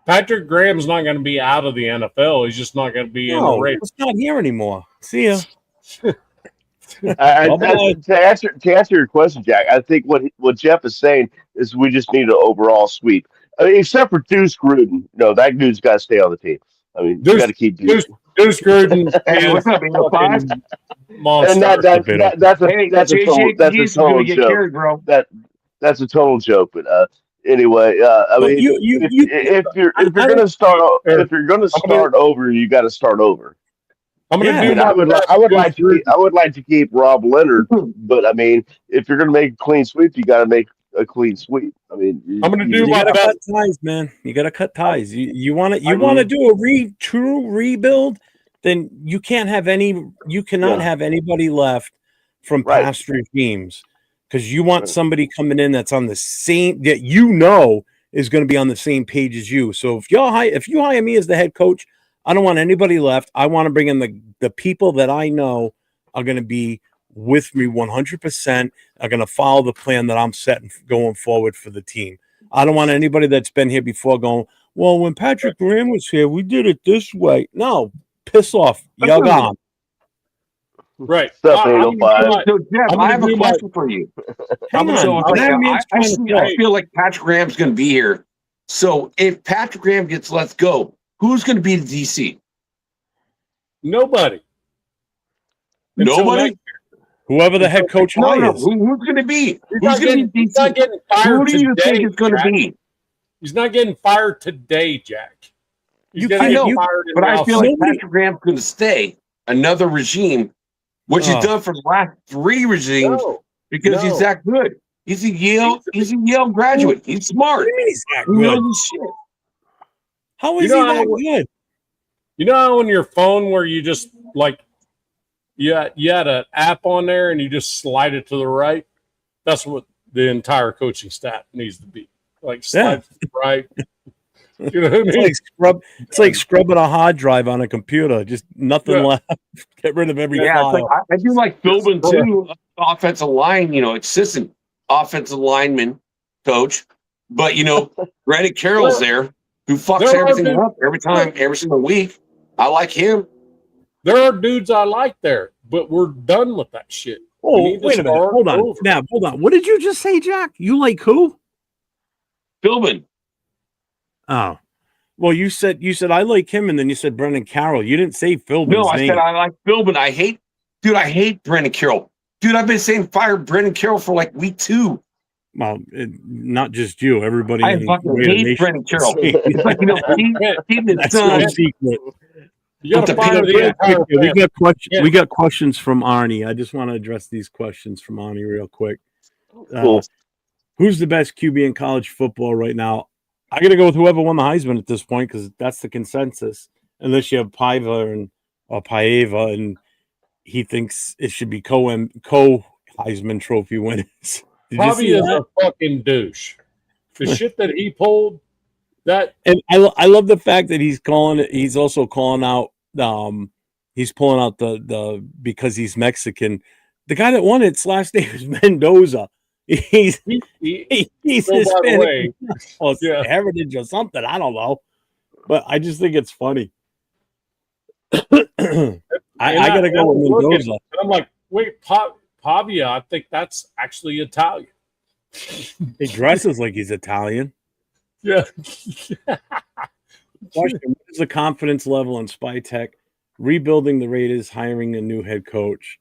Patrick Graham's not going to be out of the NFL. He's just not going to be in the No, race. it's not here anymore. See ya. To answer your question, Jack, I think what Jeff is saying is we just need an overall sweep. I mean, except for Deuce Gruden. No, that dude's got to stay on the team. I mean, you got to keep Deuce. Deuce Gruden Hey, what's up, 805? monster. And that's Hey, a JJ, total gonna get joke. carried, bro. That's a total joke. But anyway, I But mean, if you're gonna start over, you got to start over. I'm going to Yeah, do I mean, my I would like to keep Rob Leonard, but I mean, if you're gonna make a clean sweep, you got to make a clean sweep. I mean, I'm gonna do You my gotta best. cut ties, man. You gotta cut ties. You want to do a true rebuild, then you can't have any. You cannot have anybody left from Right. past regimes because you want somebody coming in that's on the same that is going to be on the same page as you. So if you hire me as the head coach, I don't want anybody left. I want to bring in the people that I know are going to be with me 100%, are going to follow the plan that I'm setting going forward for the team. I don't want anybody that's been here before going, well, when Patrick Graham was here, we did it this way. No, piss off. You're gone. Right. Stuff 805. So, Jeff, I'm I have gonna a do my- question for you. Hang on. So, it's like, That man's I trying to play. feel like Patrick Graham's going to be here. So, if Patrick Graham gets let go, who's going to be the DC? Nobody. Until Nobody? next- Whoever the head coach No. hires. Who's going to be? He's Who's not going to getting, be he's not DC? getting Who fired do you today. think it's going to Jack. be? He's not getting fired today, Jack. He's You gonna can't- get you- fired in But the I feel offseason. like Patrick Graham's going to stay another regime, which he's Oh. done for the last 3 regimes No. because he's no. that good. He's a Yale graduate. He's What smart. do you mean he's that He knows good? his shit. How is You he know that how- good? You know how on your phone where you just like you had an app on there and you just slide it to the right? That's what the entire coaching staff needs to be. Like slide to the right. You know what I mean? It's like scrubbing a hard drive on a computer. Just nothing left. Get rid of every Yeah, file. it's like, I do like Philbin too, offensive line, assistant offensive lineman coach. But Brandon Carroll's there who fucks everything up every single week. I like him. There are dudes I like there, but we're done with that shit. Oh, wait a minute. Hold on. Now, hold on. What did you just say, Jack? You like who? Philbin. Oh. Well, you said I like him, and then you said Brendan Carroll. You didn't say Philbin's No, I name. said I like Philbin. I hate Brendan Carroll. Dude, I've been saying fire Brendan Carroll for like week 2. Well, not just you. Everybody. I fucking hate Brendan Carroll. It's like, that's no secret. You got to fire the entire we got questions from Arnie. I just want to address these questions from Arnie real quick. Cool. Who's the best QB in college football right now? I got to go with whoever won the Heisman at this point because that's the consensus. Unless you have Paiva and he thinks it should be co Heisman Trophy winners. Probably is a fucking douche. The shit that he pulled. That and I love the fact that he's also calling out he's pulling out the because he's Mexican. The guy that won it's last name is Mendoza. He's Hispanic. Heritage or something. I don't know. But I just think it's funny. I gotta go with Mendoza. I'm like, wait, Pavia, I think that's actually Italian. He dresses like he's Italian. Yeah. Question: what is the confidence level in Spytech rebuilding the Raiders, hiring a new head coach?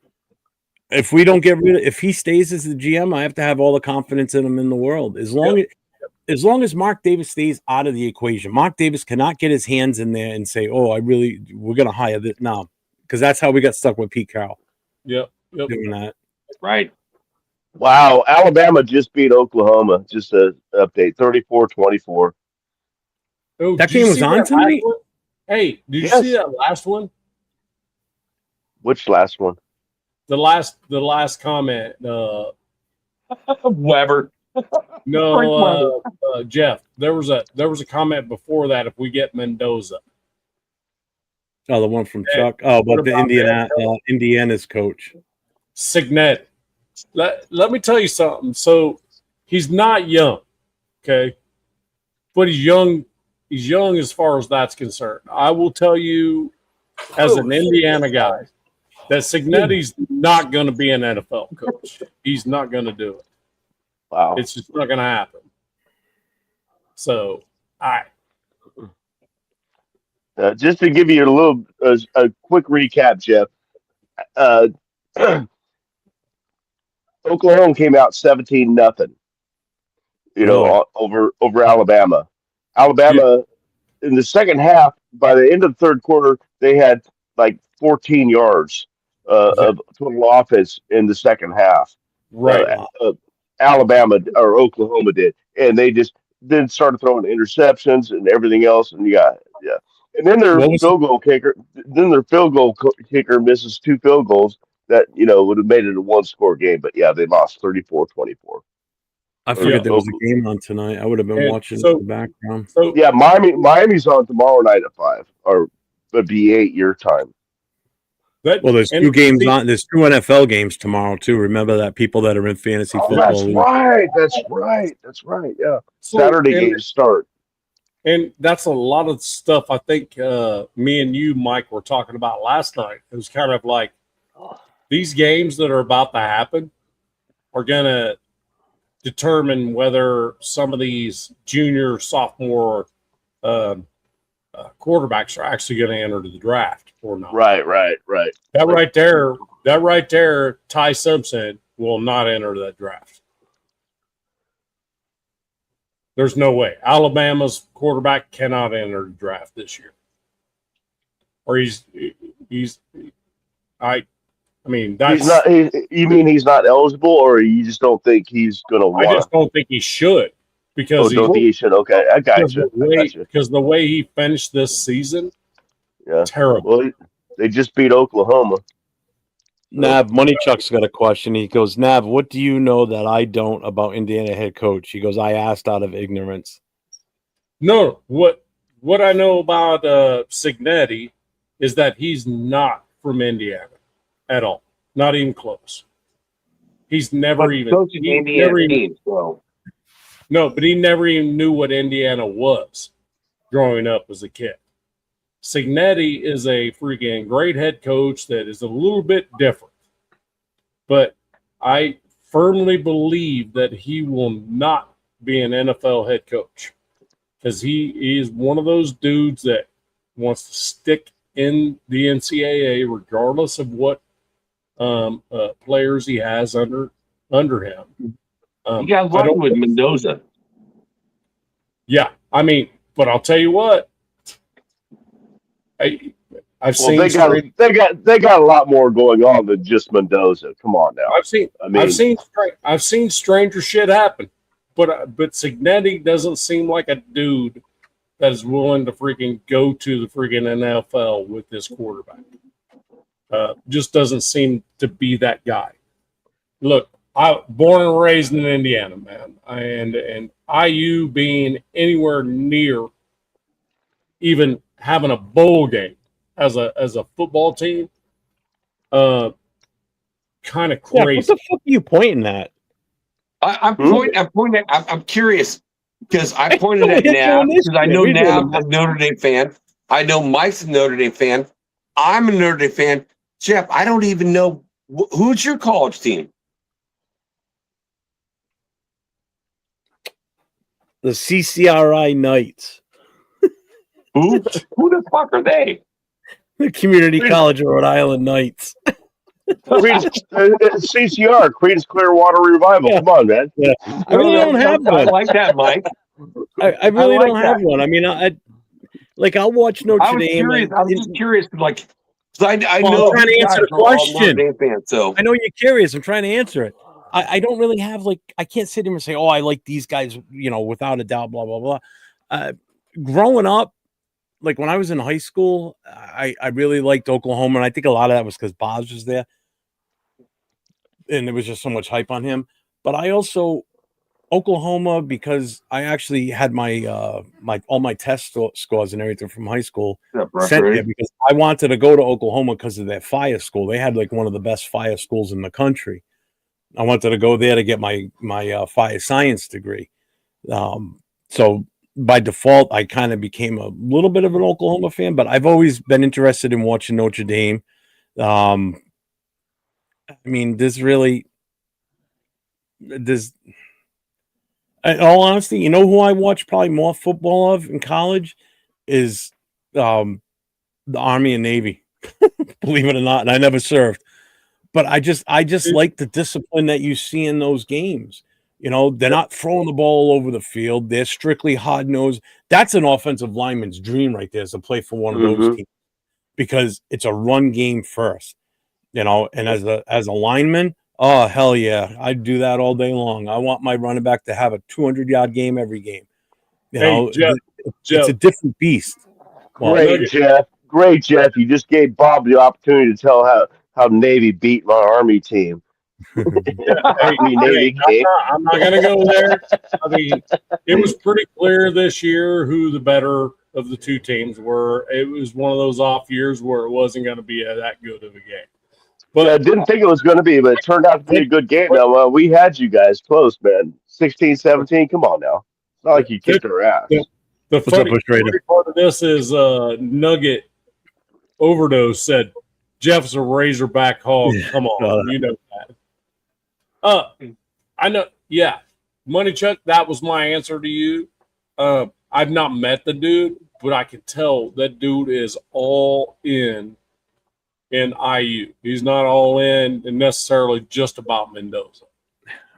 If we don't if he stays as the GM, I have to have all the confidence in him in the world. As long as Mark Davis stays out of the equation, Mark Davis cannot get his hands in there and say, "Oh, we're going to hire this now," because that's how we got stuck with Pete Carroll. Yep. Doing that. Right. Wow, Alabama just beat Oklahoma. Just an update, 34-24. Oh, that game was on tonight? Hey, did you see that last one? Which last one? The last comment. Weber. No, Jeff. There was a comment before that. If we get Mendoza. Oh, the one from Chuck. Oh, about the Indiana's coach. Signet. Let me tell you something. So he's not young, okay, but he's young. He's young as far as that's concerned. I will tell you, as an Indiana guy, that Signetti's not going to be an NFL coach. He's not going to do it. Wow, it's just not going to happen. So, just to give you a quick recap, Jeff. Oklahoma came out 17-0. Over Alabama. Alabama in the second half. By the end of the third quarter, they had like 14 yards of total offense in the second half. Right. Alabama or Oklahoma did, and they just then started throwing interceptions and everything else. And and then their field goal kicker misses 2 field goals. That would have made it a 1-score game, but they lost 34-24. I forget there was a game on tonight. I would have been watching it in the background. So Miami's on tomorrow night at 5, or it'd be 8 your time. There's 2 games on. There's 2 NFL games tomorrow too. Remember that, people that are in fantasy football. That's right. Yeah, Saturday games start. And that's a lot of stuff I think me and you, Mike, were talking about last night. It was kind of like, these games that are about to happen are going to determine whether some of these junior, sophomore quarterbacks are actually going to enter the draft or not. Right. That right there, Ty Simpson will not enter that draft. There's no way. Alabama's quarterback cannot enter the draft this year. Or I mean, that's you mean he's not eligible, or you just don't think he's going to want? I just don't think he should, because don't think he should. Okay, I got you. Because the way he finished this season, terrible. Well, they just beat Oklahoma. Nav, Money Chuck's got a question. He goes, Nav, what do you know that I don't about Indiana head coach? He goes, I asked out of ignorance. No, what what I know about Signetti is that he's not from Indiana at all, not even close. He's never But even, coaching he Indiana never even team, so no, but he never even knew what Indiana was growing up as a kid. Signetti is a freaking great head coach that is a little bit different, but I firmly believe that he will not be an NFL head coach because he is one of those dudes that wants to stick in the NCAA regardless of what players he has under him. you got I lucky don't. with Mendoza. Yeah, I mean, but I'll tell you what. I've Well, seen they got a lot more going on than just Mendoza. Come on now. I've seen stranger shit happen, but Signetti doesn't seem like a dude that is willing to freaking go to the freaking NFL with this quarterback. Just doesn't seem to be that guy. Look, I born and raised in Indiana, man, and IU being anywhere near even having a bowl game as a football team, kind of Yeah, crazy. what the fuck are you pointing at? I'm pointing. I'm curious because I pointed at You're Nav doing this because I shit. know We're doing Nav's the- a Notre Dame fan. I know Mike's a Notre Dame fan. I'm a Notre Dame fan. Jeff, I don't even know who's your college team. The CCRI Knights, Who the fuck are they? the Community College of Rhode Island Knights. CCR, Creedence Clearwater Revival. Yeah. Come on, man. Yeah. I really don't have I one. like that, Mike. I really like don't have that. one. I mean, I'll watch Notre I was Dame. curious. I was just curious, like, 'cause I Well, know I'm trying to you answer guys the are all Notre question. Dame fans, so I know you're curious. I'm trying to answer it. I don't really have I can't sit here and say, oh, I like these guys, without a doubt, blah, blah, blah. Growing up, like when I was in high school, I really liked Oklahoma. And I think a lot of that was because Boz was there. And there was just so much hype on him. But I also, Oklahoma, because I actually had my all my test scores and everything from high school sent there because I wanted to go to Oklahoma because of their fire school. They had like one of the best fire schools in the country. I wanted to go there to get my fire science degree. So by default, I kind of became a little bit of an Oklahoma fan, but I've always been interested in watching Notre Dame. I mean, in all honesty, who I watch probably more football of in college is the Army and Navy. Believe it or not, and I never served. But I just like the discipline that you see in those games. They're not throwing the ball all over the field. They're strictly hard nosed. That's an offensive lineman's dream right there, is to play for one of those teams because it's a run game first. And as a lineman, oh hell yeah, I'd do that all day long. I want my running back to have a 200-yard game every game. Jeff, it's a different beast. Great, Jeff. Great, Jeff. You just gave Bob the opportunity to tell how Navy beat my Army team. I'm not going to go there. I mean, it was pretty clear this year who the better of the two teams were. It was one of those off years where it wasn't going to be that good of a game. But I didn't think it was going to be, but it turned out to be a good game. Now, we had you guys close, man. 16-17. Come on now. It's not like you kicked our ass. The funny part of this is Nugget Overdose said, Jeff's a Razorback hog. Come on, you know that. I know. Yeah, Money Chuck. That was my answer to you. I've not met the dude, but I can tell that dude is all in IU. He's not all in and necessarily just about Mendoza.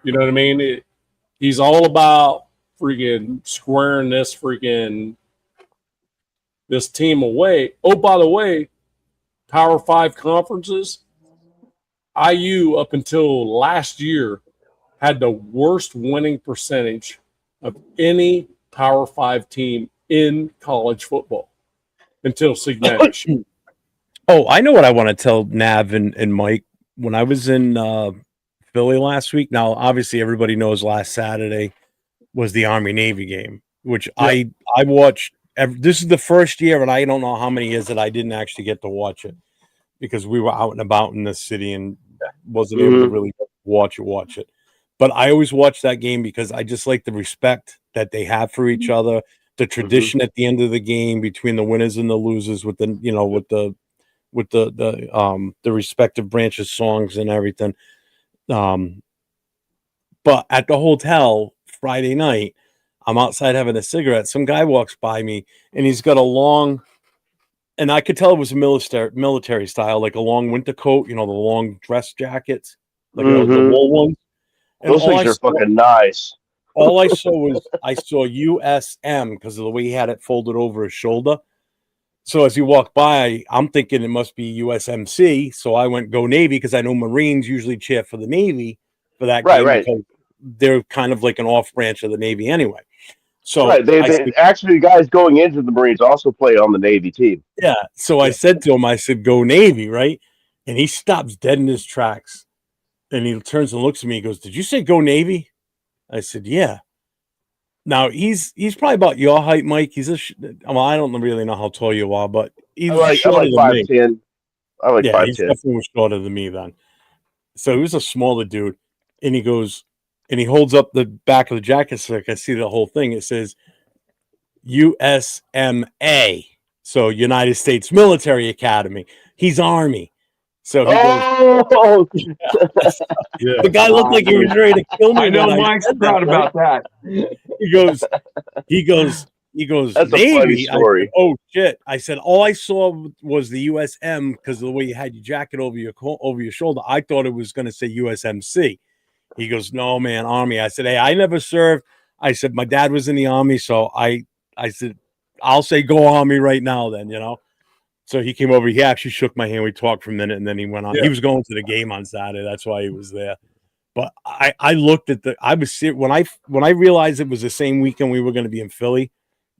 You know what I mean? He's all about freaking squaring this team away. Oh, by the way, Power 5 conferences, IU up until last year had the worst winning percentage of any Power 5 team in college football until Signetti. Oh, I know what I want to tell Nav and Mike. When I was in Philly last week, now obviously everybody knows last Saturday was the Army-Navy game, which I watched this is the first year, and I don't know how many years that I didn't actually get to watch it because we were out and about in the city and wasn't able to really watch it. But I always watch that game because I just like the respect that they have for each other, the tradition at the end of the game between the winners and the losers, with the the respective branches songs and everything. But at the hotel Friday night, I'm outside having a cigarette. Some guy walks by me and he's got a long, and I could tell it was a military style, like a long winter coat, the long dress jackets, like the wool ones. And those things are fucking nice. All I saw was USM because of the way he had it folded over his shoulder. So as he walked by, I'm thinking it must be USMC. So I went Go Navy because I know Marines usually cheer for the Navy for that game because they're kind of like an off branch of the Navy anyway. So they actually, guys going into the Marines also play on the Navy team. Yeah. So I said to him, I said, "Go Navy," right? And he stops dead in his tracks, and he turns and looks at me. He goes, "Did you say Go Navy?" I said, "Yeah." Now he's probably about your height, Mike. He's I don't really know how tall you are, but he's shorter than me. 5'10". I like 5'10". He's definitely shorter than me then. So he was a smaller dude, and he goes, and he holds up the back of the jacket so I can see the whole thing. It says USMA, so United States Military Academy. He's Army. So he goes, the guy looked like he was ready to kill me. I know Mike's proud about that. He goes, That's Navy? a funny story. I said, oh shit. I said, all I saw was the USM because of the way you had your jacket over your shoulder. I thought it was going to say USMC. He goes, no, man, Army. I said, hey, I never served. I said, my dad was in the Army, so I said, I'll say go Army right now then, So he came over. He actually shook my hand. We talked for a minute, and then he went on. Yeah. He was going to the game on Saturday. That's why he was there. But I looked at when I realized it was the same weekend we were going to be in Philly,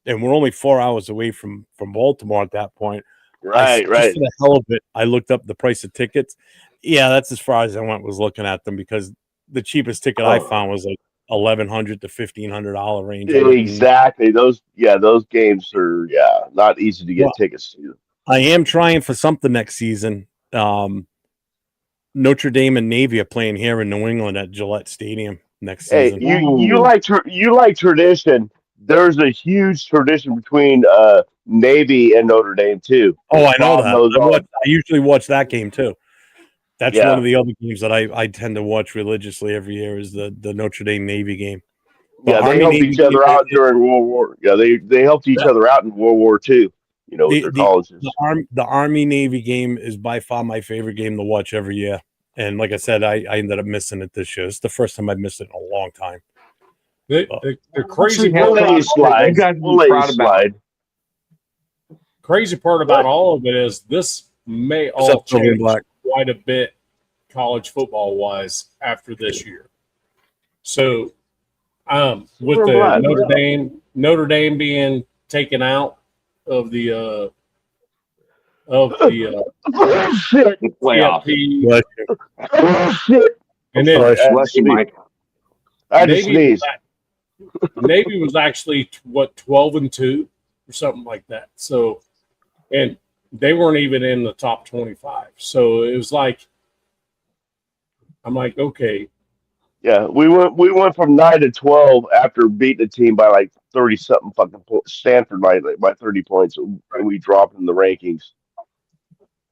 and we're only 4 hours away from Baltimore at that point. Right. Just for the hell of it, I looked up the price of tickets. Yeah, that's as far as I went, was looking at them, because the cheapest ticket I found was like $1,100 to $1,500 range. Exactly. Those games are not easy to get tickets to. I am trying for something next season. Notre Dame and Navy are playing here in New England at Gillette Stadium next season. Hey, you like tradition. There's a huge tradition between Navy and Notre Dame too. Oh, I know that. I usually watch that game too. That's one of the other games that I tend to watch religiously every year, is the Notre Dame Navy game. They helped each other out during World War. Yeah, they helped each other out in World War II. With their colleges. The Army Navy game is by far my favorite game to watch every year. And like I said, I ended up missing it this year. It's the first time I've missed it in a long time. The crazy part about all of it is this may all change quite a bit college football wise after this year. So with the Notre Dame being taken out of the playoff. And then Mike. I just sneezed. Navy was actually 12-2 or something like that. So, and they weren't even in the top 25. So it was like, I'm like, okay. Yeah, we went from 9-12 after beating a team by like 30-something fucking Stanford by 30 points, and we dropped in the rankings.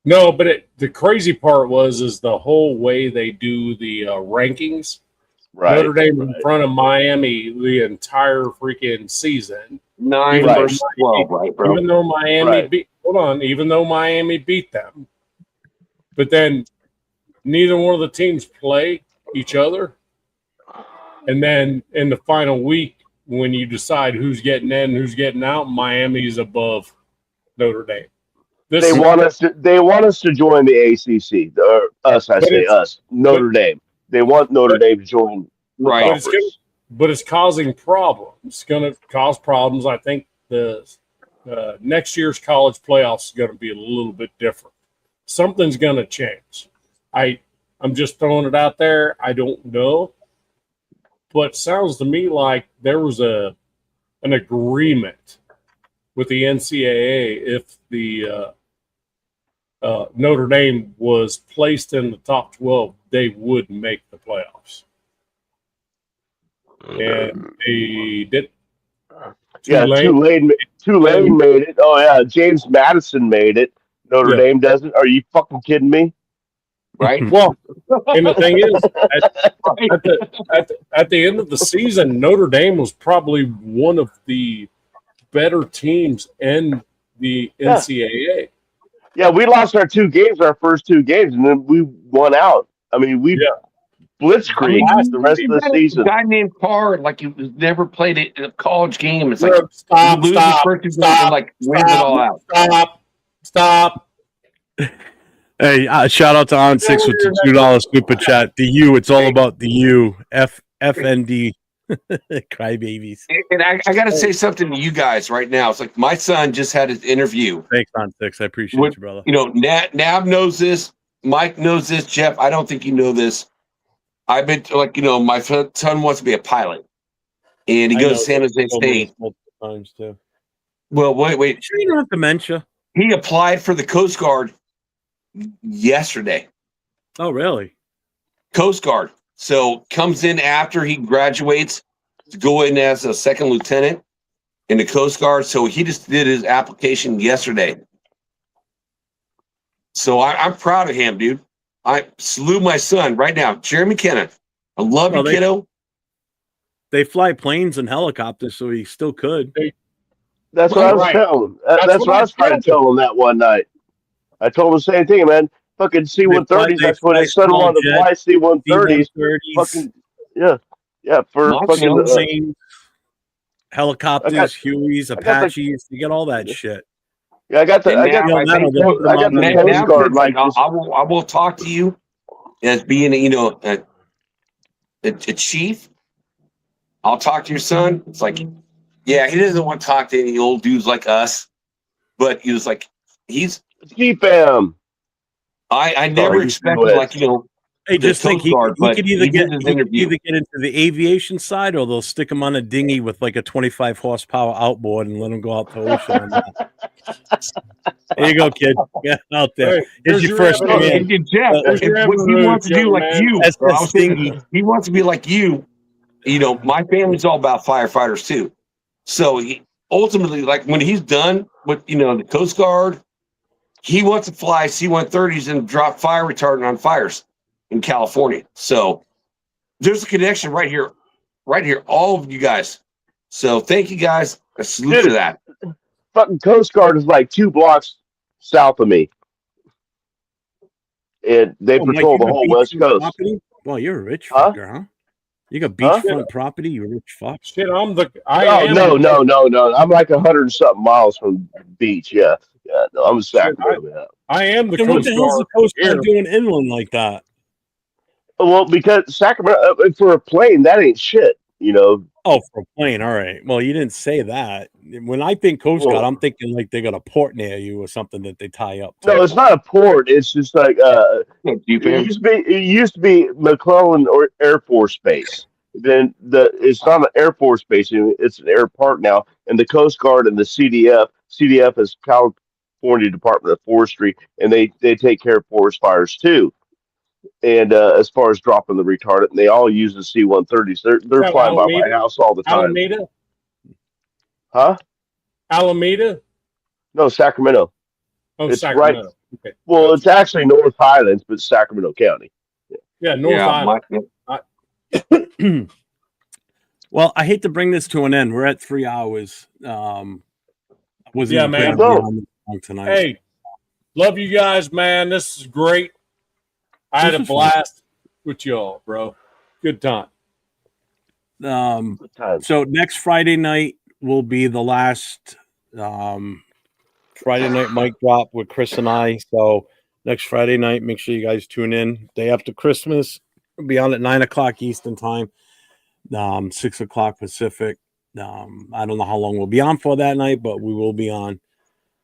No, but the crazy part is the whole way they do the rankings. Right, Notre Dame in front of Miami the entire freaking season. 9 versus 12, right, bro? Even though Miami beat them, but then neither one of the teams play each other. And then in the final week, when you decide who's getting in, who's getting out, Miami is above Notre Dame. They want us to join the ACC. Notre Dame. They want Notre Dame to join. Right. But it's causing problems. It's going to cause problems. I think the next year's college playoffs is going to be a little bit different. Something's going to change. I'm just throwing it out there. I don't know. But it sounds to me like there was an agreement with the NCAA if the Notre Dame was placed in the top 12, they would make the playoffs. And they did. Tulane made it. Oh yeah, James Madison made it. Notre Dame doesn't. Are you fucking kidding me? Right. Well, and the thing is, at the end of the season, Notre Dame was probably one of the better teams in the NCAA. Yeah, we lost our first two games, and then we won out. I mean, we blitzkrieg the rest of the season. A guy named Carr, like he was never played a college game. It's like stop, win it all out. Stop. Hey, shout out to On Six with the $2 super chat. The U, it's all about the U. FND. Crybabies. And I got to say something to you guys right now. It's like my son just had his interview. Thanks, On Six. I appreciate you, brother. You know, Nav knows this. Mike knows this. Jeff, I don't think you know this. I've been my son wants to be a pilot, and he goes to San Jose State. Multiple times too. Well, wait. Sure, you don't have dementia. He applied for the Coast Guard yesterday. Oh, really? Coast Guard. So comes in after he graduates to go in as a second lieutenant in the Coast Guard. So he just did his application yesterday. So I'm proud of him, dude. I salute my son right now, Jeremy Kennan. I love you, kiddo. They fly planes and helicopters, so he still could. That's what I was telling him. That's what I was trying to tell him that one night. I told him the same thing, man. Fucking C-130s. That's when his son wanted to fly C-130s. Fucking for fucking helicopters, Hueys, Apaches. You get all that shit. Yeah, I got the Coast Guard. Like I will talk to you as being a chief. I'll talk to your son. It's like, yeah, he doesn't want to talk to any old dudes like us, but he was like, keep him. I never expected Hey, just think he could either get into the aviation side, or they'll stick him on a dinghy with like a 25 horsepower outboard and let him go out to the ocean. There you go, kid. Get out there. Hey, here's your first command. Jeff, what he wants to do like you. He wants to be like you. You know, my family's all about firefighters too. So he ultimately, like when he's done with the Coast Guard, he wants to fly C-130s and drop fire retardant on fires in California. So there's a connection right here, all of you guys. So thank you guys. I salute to that. Fucking Coast Guard is like 2 blocks south of me, and they patrol the whole West Coast. Property? Well, you're a rich fucker, huh? You got beachfront property. You rich fuck. Shit, No. I'm like 100 and something miles from the beach. Yeah. No, I'm a Sacramento. I am the Coast Guard. What the hell's the Coast Guard doing inland like that? Well, because Sacramento for a plane, that ain't shit. Oh, for a plane, all right. Well, you didn't say that. When I think Coast Guard, I'm thinking like they got a port near you or something that they tie up to. No, it's not a port. It's just like it used to be McClellan or Air Force Base. Then it's not an Air Force Base; it's an air park now. And the Coast Guard and the CDF. CDF is California Department of Forestry, and they take care of forest fires too. And as far as dropping the retardant, they all use the C-130s. They're flying by my house all the time. Alameda? Huh? Alameda? No, Sacramento. Oh, it's Sacramento. Right. Okay. Well, it's actually North Highlands, but Sacramento County. Yeah, North Highlands. Well, I hate to bring this to an end. We're at 3 hours. Man. Tonight. Hey, love you guys, man. This is great. I had a blast with y'all, bro. Good time. So next Friday night will be the last Friday night mic drop with Chris and I. So next Friday night, make sure you guys tune in. Day after Christmas, we'll be on at 9:00 Eastern time, 6:00 Pacific. I don't know how long we'll be on for that night, but we will be on.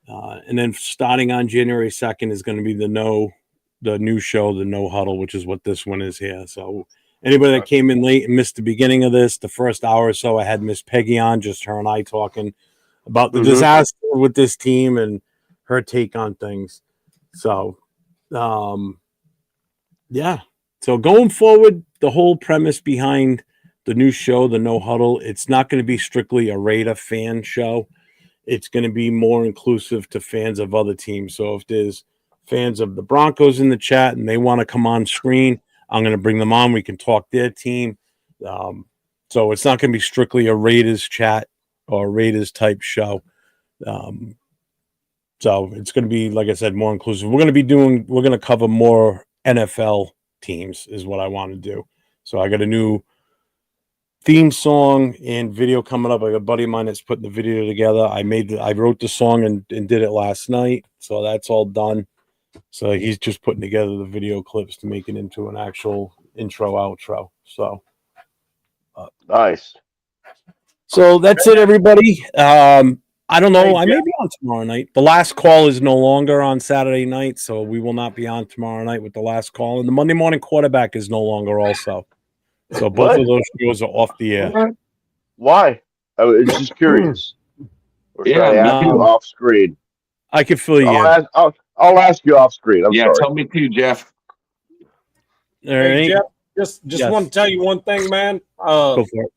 And then starting on January 2nd is going to be the new show, the No Huddle, which is what this one is here. So anybody that came in late and missed the beginning of this, the first hour or so, I had Miss Peggy on, just her and I talking about the Mhm. disaster with this team and her take on things. So, yeah. So going forward, the whole premise behind the new show, the No Huddle, it's not going to be strictly a Raider fan show. It's going to be more inclusive to fans of other teams. So if there's fans of the Broncos in the chat and they want to come on screen, I'm going to bring them on. We can talk their team. So it's not going to be strictly a Raiders chat or Raiders type show. So it's going to be, like I said, more inclusive. We're going to cover more NFL teams is what I want to do. So I got a new theme song and video coming up. I got a buddy of mine that's putting the video together. I wrote the song and did it last night. So that's all done. So he's just putting together the video clips to make it into an actual intro outro. So Nice. So that's it, everybody. I don't know. Hey, I may be on tomorrow night. The last call is no longer on Saturday night, so we will not be on tomorrow night with the last call. And the Monday morning quarterback is no longer also. So both What? of those shows are off the air. Why? I was just curious. Or should I Yeah, ask me you too. off screen? I can fill you in. I'll ask you off screen. I'm Yeah, sorry. tell me too, Jeff. All Hey, right. Jeff, just Yes. want to tell you one thing, man. Go for it.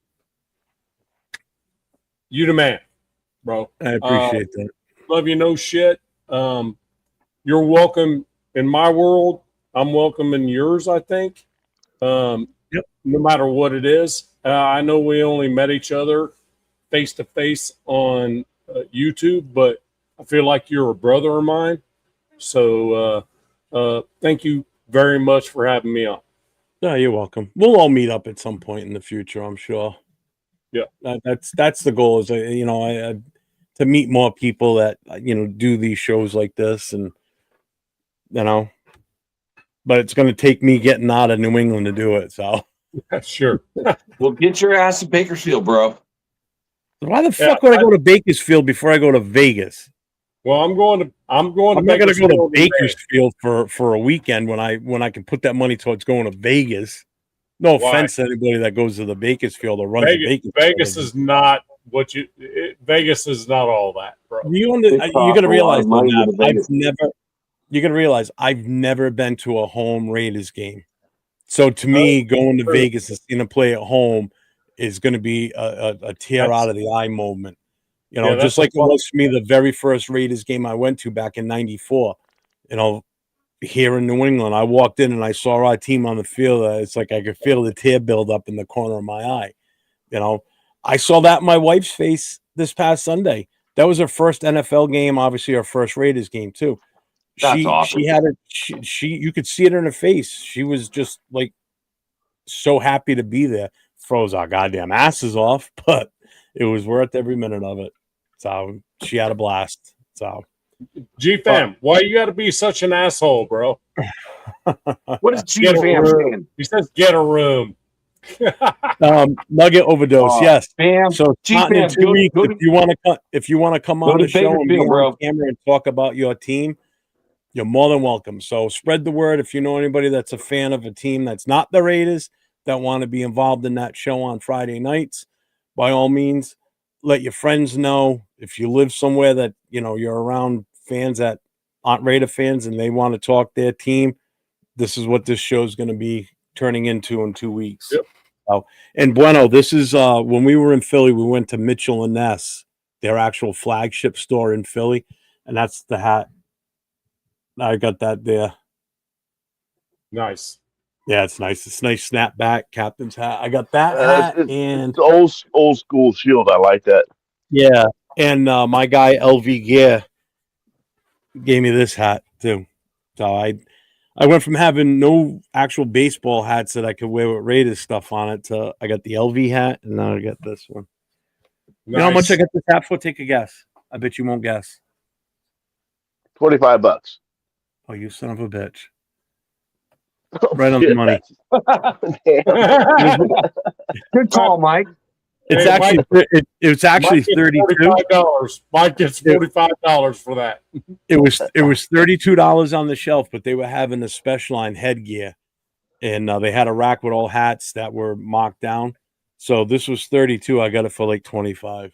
You the man, bro. I appreciate that. Love you, no shit. You're welcome in my world. I'm welcome in yours, I think. Yep. No matter what it is. I know we only met each other face to face on YouTube, but I feel like you're a brother of mine. So thank you very much for having me on. No, you're welcome. We'll all meet up at some point in the future, I'm sure. Yeah. That's the goal is, to meet more people that, do these shows like this and, but it's going to take me getting out of New England to do it. So Sure. Well, get your ass to Bakersfield, bro. why the fuck would I go to Bakersfield before I go to Vegas? Well, I'm going to I'm not going to go to Bakersfield today. Bakersfield for a weekend when I can put that money towards going to Vegas. No Why? offense to anybody that goes to the Bakersfield or runs the Bakersfield. Vegas is not what Vegas is not all that, bro. You got to realize I've never been to a home Raiders game. So to me, going to Vegas and seeing them play at home is going to be a tear out of the eye moment. Just like it was for me, the very first Raiders game I went to back in '94. Here in New England, I walked in and I saw our team on the field. It's like I could feel the tear build up in the corner of my eye. I saw that in my wife's face this past Sunday. That was her first NFL game, obviously her first Raiders game too. That's awesome. She had it. She you could see it in her face. She was just like so happy to be there. Froze our goddamn asses off, but it was worth every minute of it. So she had a blast. So G-Fam, why you got to be such an asshole, bro? What is G-Fam saying? He says get a room. Nugget overdose. Yes. Fam, So Taunton in 2 weeks, if you want to come on the show and be on camera and talk about your team, you're more than welcome. So spread the word. If you know anybody that's a fan of a team that's not the Raiders that want to be involved in that show on Friday nights, by all means, let your friends know. If you live somewhere that you're around fans that aren't Raider fans and they want to talk their team, this is what this show is going to be turning into in 2 weeks. Yep. And Bueno, this is when we were in Philly, we went to Mitchell and Ness, their actual flagship store in Philly, and that's the hat. I got that there. Nice. Yeah, it's nice. It's nice snapback captain's hat. I got that hat and it's old school shield. I like that. Yeah, and my guy LV Gear gave me this hat too. So I went from having no actual baseball hats that I could wear with Raiders stuff on it to I got the LV hat, and now I got this one. Nice. You know how much I got this hat for? Take a guess. I bet you won't guess. $25. Oh, you son of a bitch! Right on the money. Good call, Mike. It's actually $32. Mike gets $45 for that. It was $32 on the shelf, but they were having a special on headgear, and they had a rack with all hats that were marked down. So this was $32. I got it for like $25.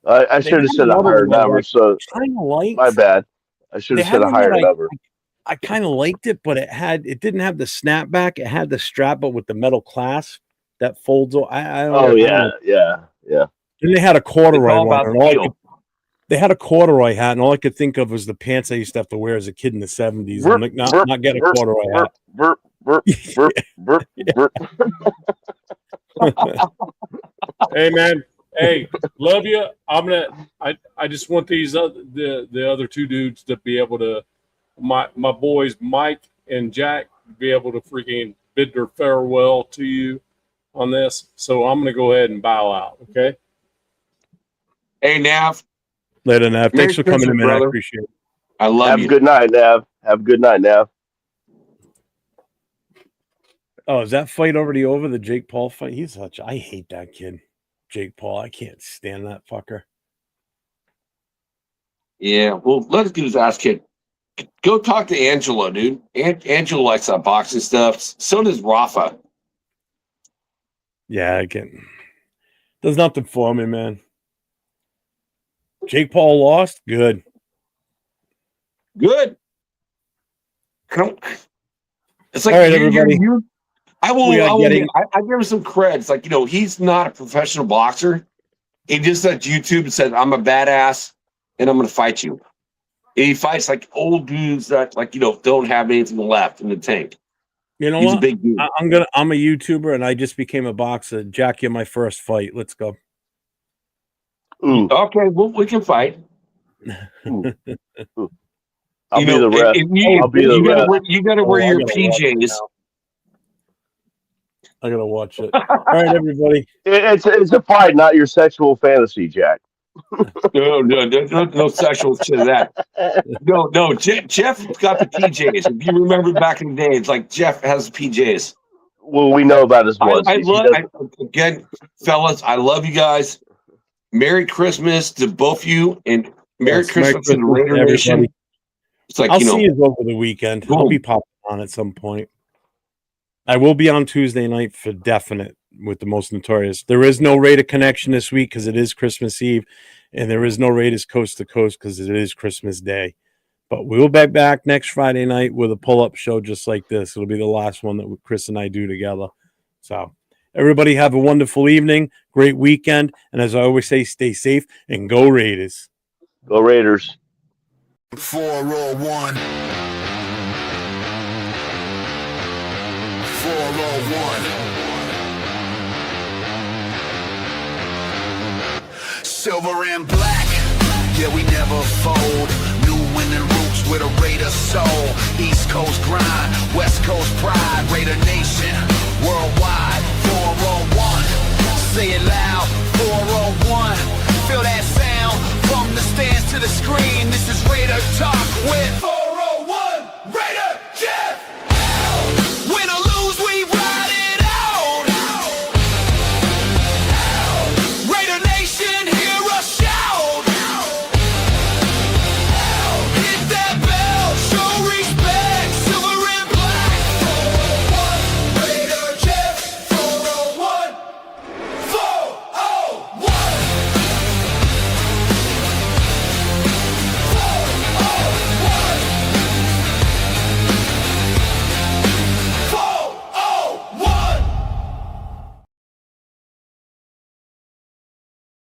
I They should had have said a another higher one that number. So I kind of my liked. bad. I should They have said had a one that higher number. I kind of liked it, but it didn't have the snapback. It had the strap, but with the metal clasp that folds. I don't. Oh I yeah, don't. yeah. And they had a It's corduroy all one, about and the feel. they had a corduroy hat, and all I could think of was the pants I used to have to wear as a kid in the 70s. I'm Burp, like, burp, not get a burp, corduroy burp, burp, burp, burp, burp, burp. hat. Hey man, hey, love you. I just want these the other two dudes to be able to my boys Mike and Jack be able to freaking bid their farewell to you on this. So I'm gonna go ahead and bow out. Okay. Hey, Nav. Later, Nav. Merry Thanks for coming in, Christmas, man. I brother. appreciate it. I love Have you. a good night, Nav. Have a good night, Nav. Oh, is that fight already over? The Jake Paul fight? I hate that kid. Jake Paul. I can't stand that fucker. Yeah, well, let's get his ass kicked. Go talk to Angela, dude. Angela likes that boxing stuff. So does Rafa. Yeah, I can. Does nothing for me, man. Jake Paul lost? Good. Good. Come. It's like All right, everybody. I We are will getting- I give him some credit. It's like, he's not a professional boxer. He just said YouTube and said, I'm a badass and I'm going to fight you. And he fights like old dudes that don't have anything left in the tank. You know He's what? a big dude. I'm a YouTuber and I just became a boxer. Jack, you're my first fight. Let's go. Ooh, Okay, well, we can fight. ooh. I'll be the ref. I'll be the You gotta ref. you gotta wear I your gotta watch it PJs. now. I gotta watch it. All right, everybody. It's a fight, not your sexual fantasy, Jack. No sexual shit of that. No. Jeff got the PJs. If you remember back in the day, it's like Jeff has PJs. Well, we know about his ones. Again, fellas, I love you guys. Merry Christmas to both of you, and Merry Christmas to the Raider Nation. It's like, I'll see you over the weekend. Boom. I'll be popping on at some point. I will be on Tuesday night for definite with the Most Notorious. There is no Raider connection this week because it is Christmas Eve, and there is no Raiders Coast to Coast because it is Christmas Day. But we'll be back next Friday night with a pull-up show just like this. It'll be the last one that Chris and I do together. So everybody have a wonderful evening, great weekend, and as I always say, stay safe and go Raiders. Go Raiders. 401. 401. Silver and black, yeah, we never fold. New winning roots with a Raider soul. East Coast grind, West Coast pride. Raider Nation, worldwide. 401. Say it loud, 401. Feel that sound from the stands to the screen. This is Raider Talk with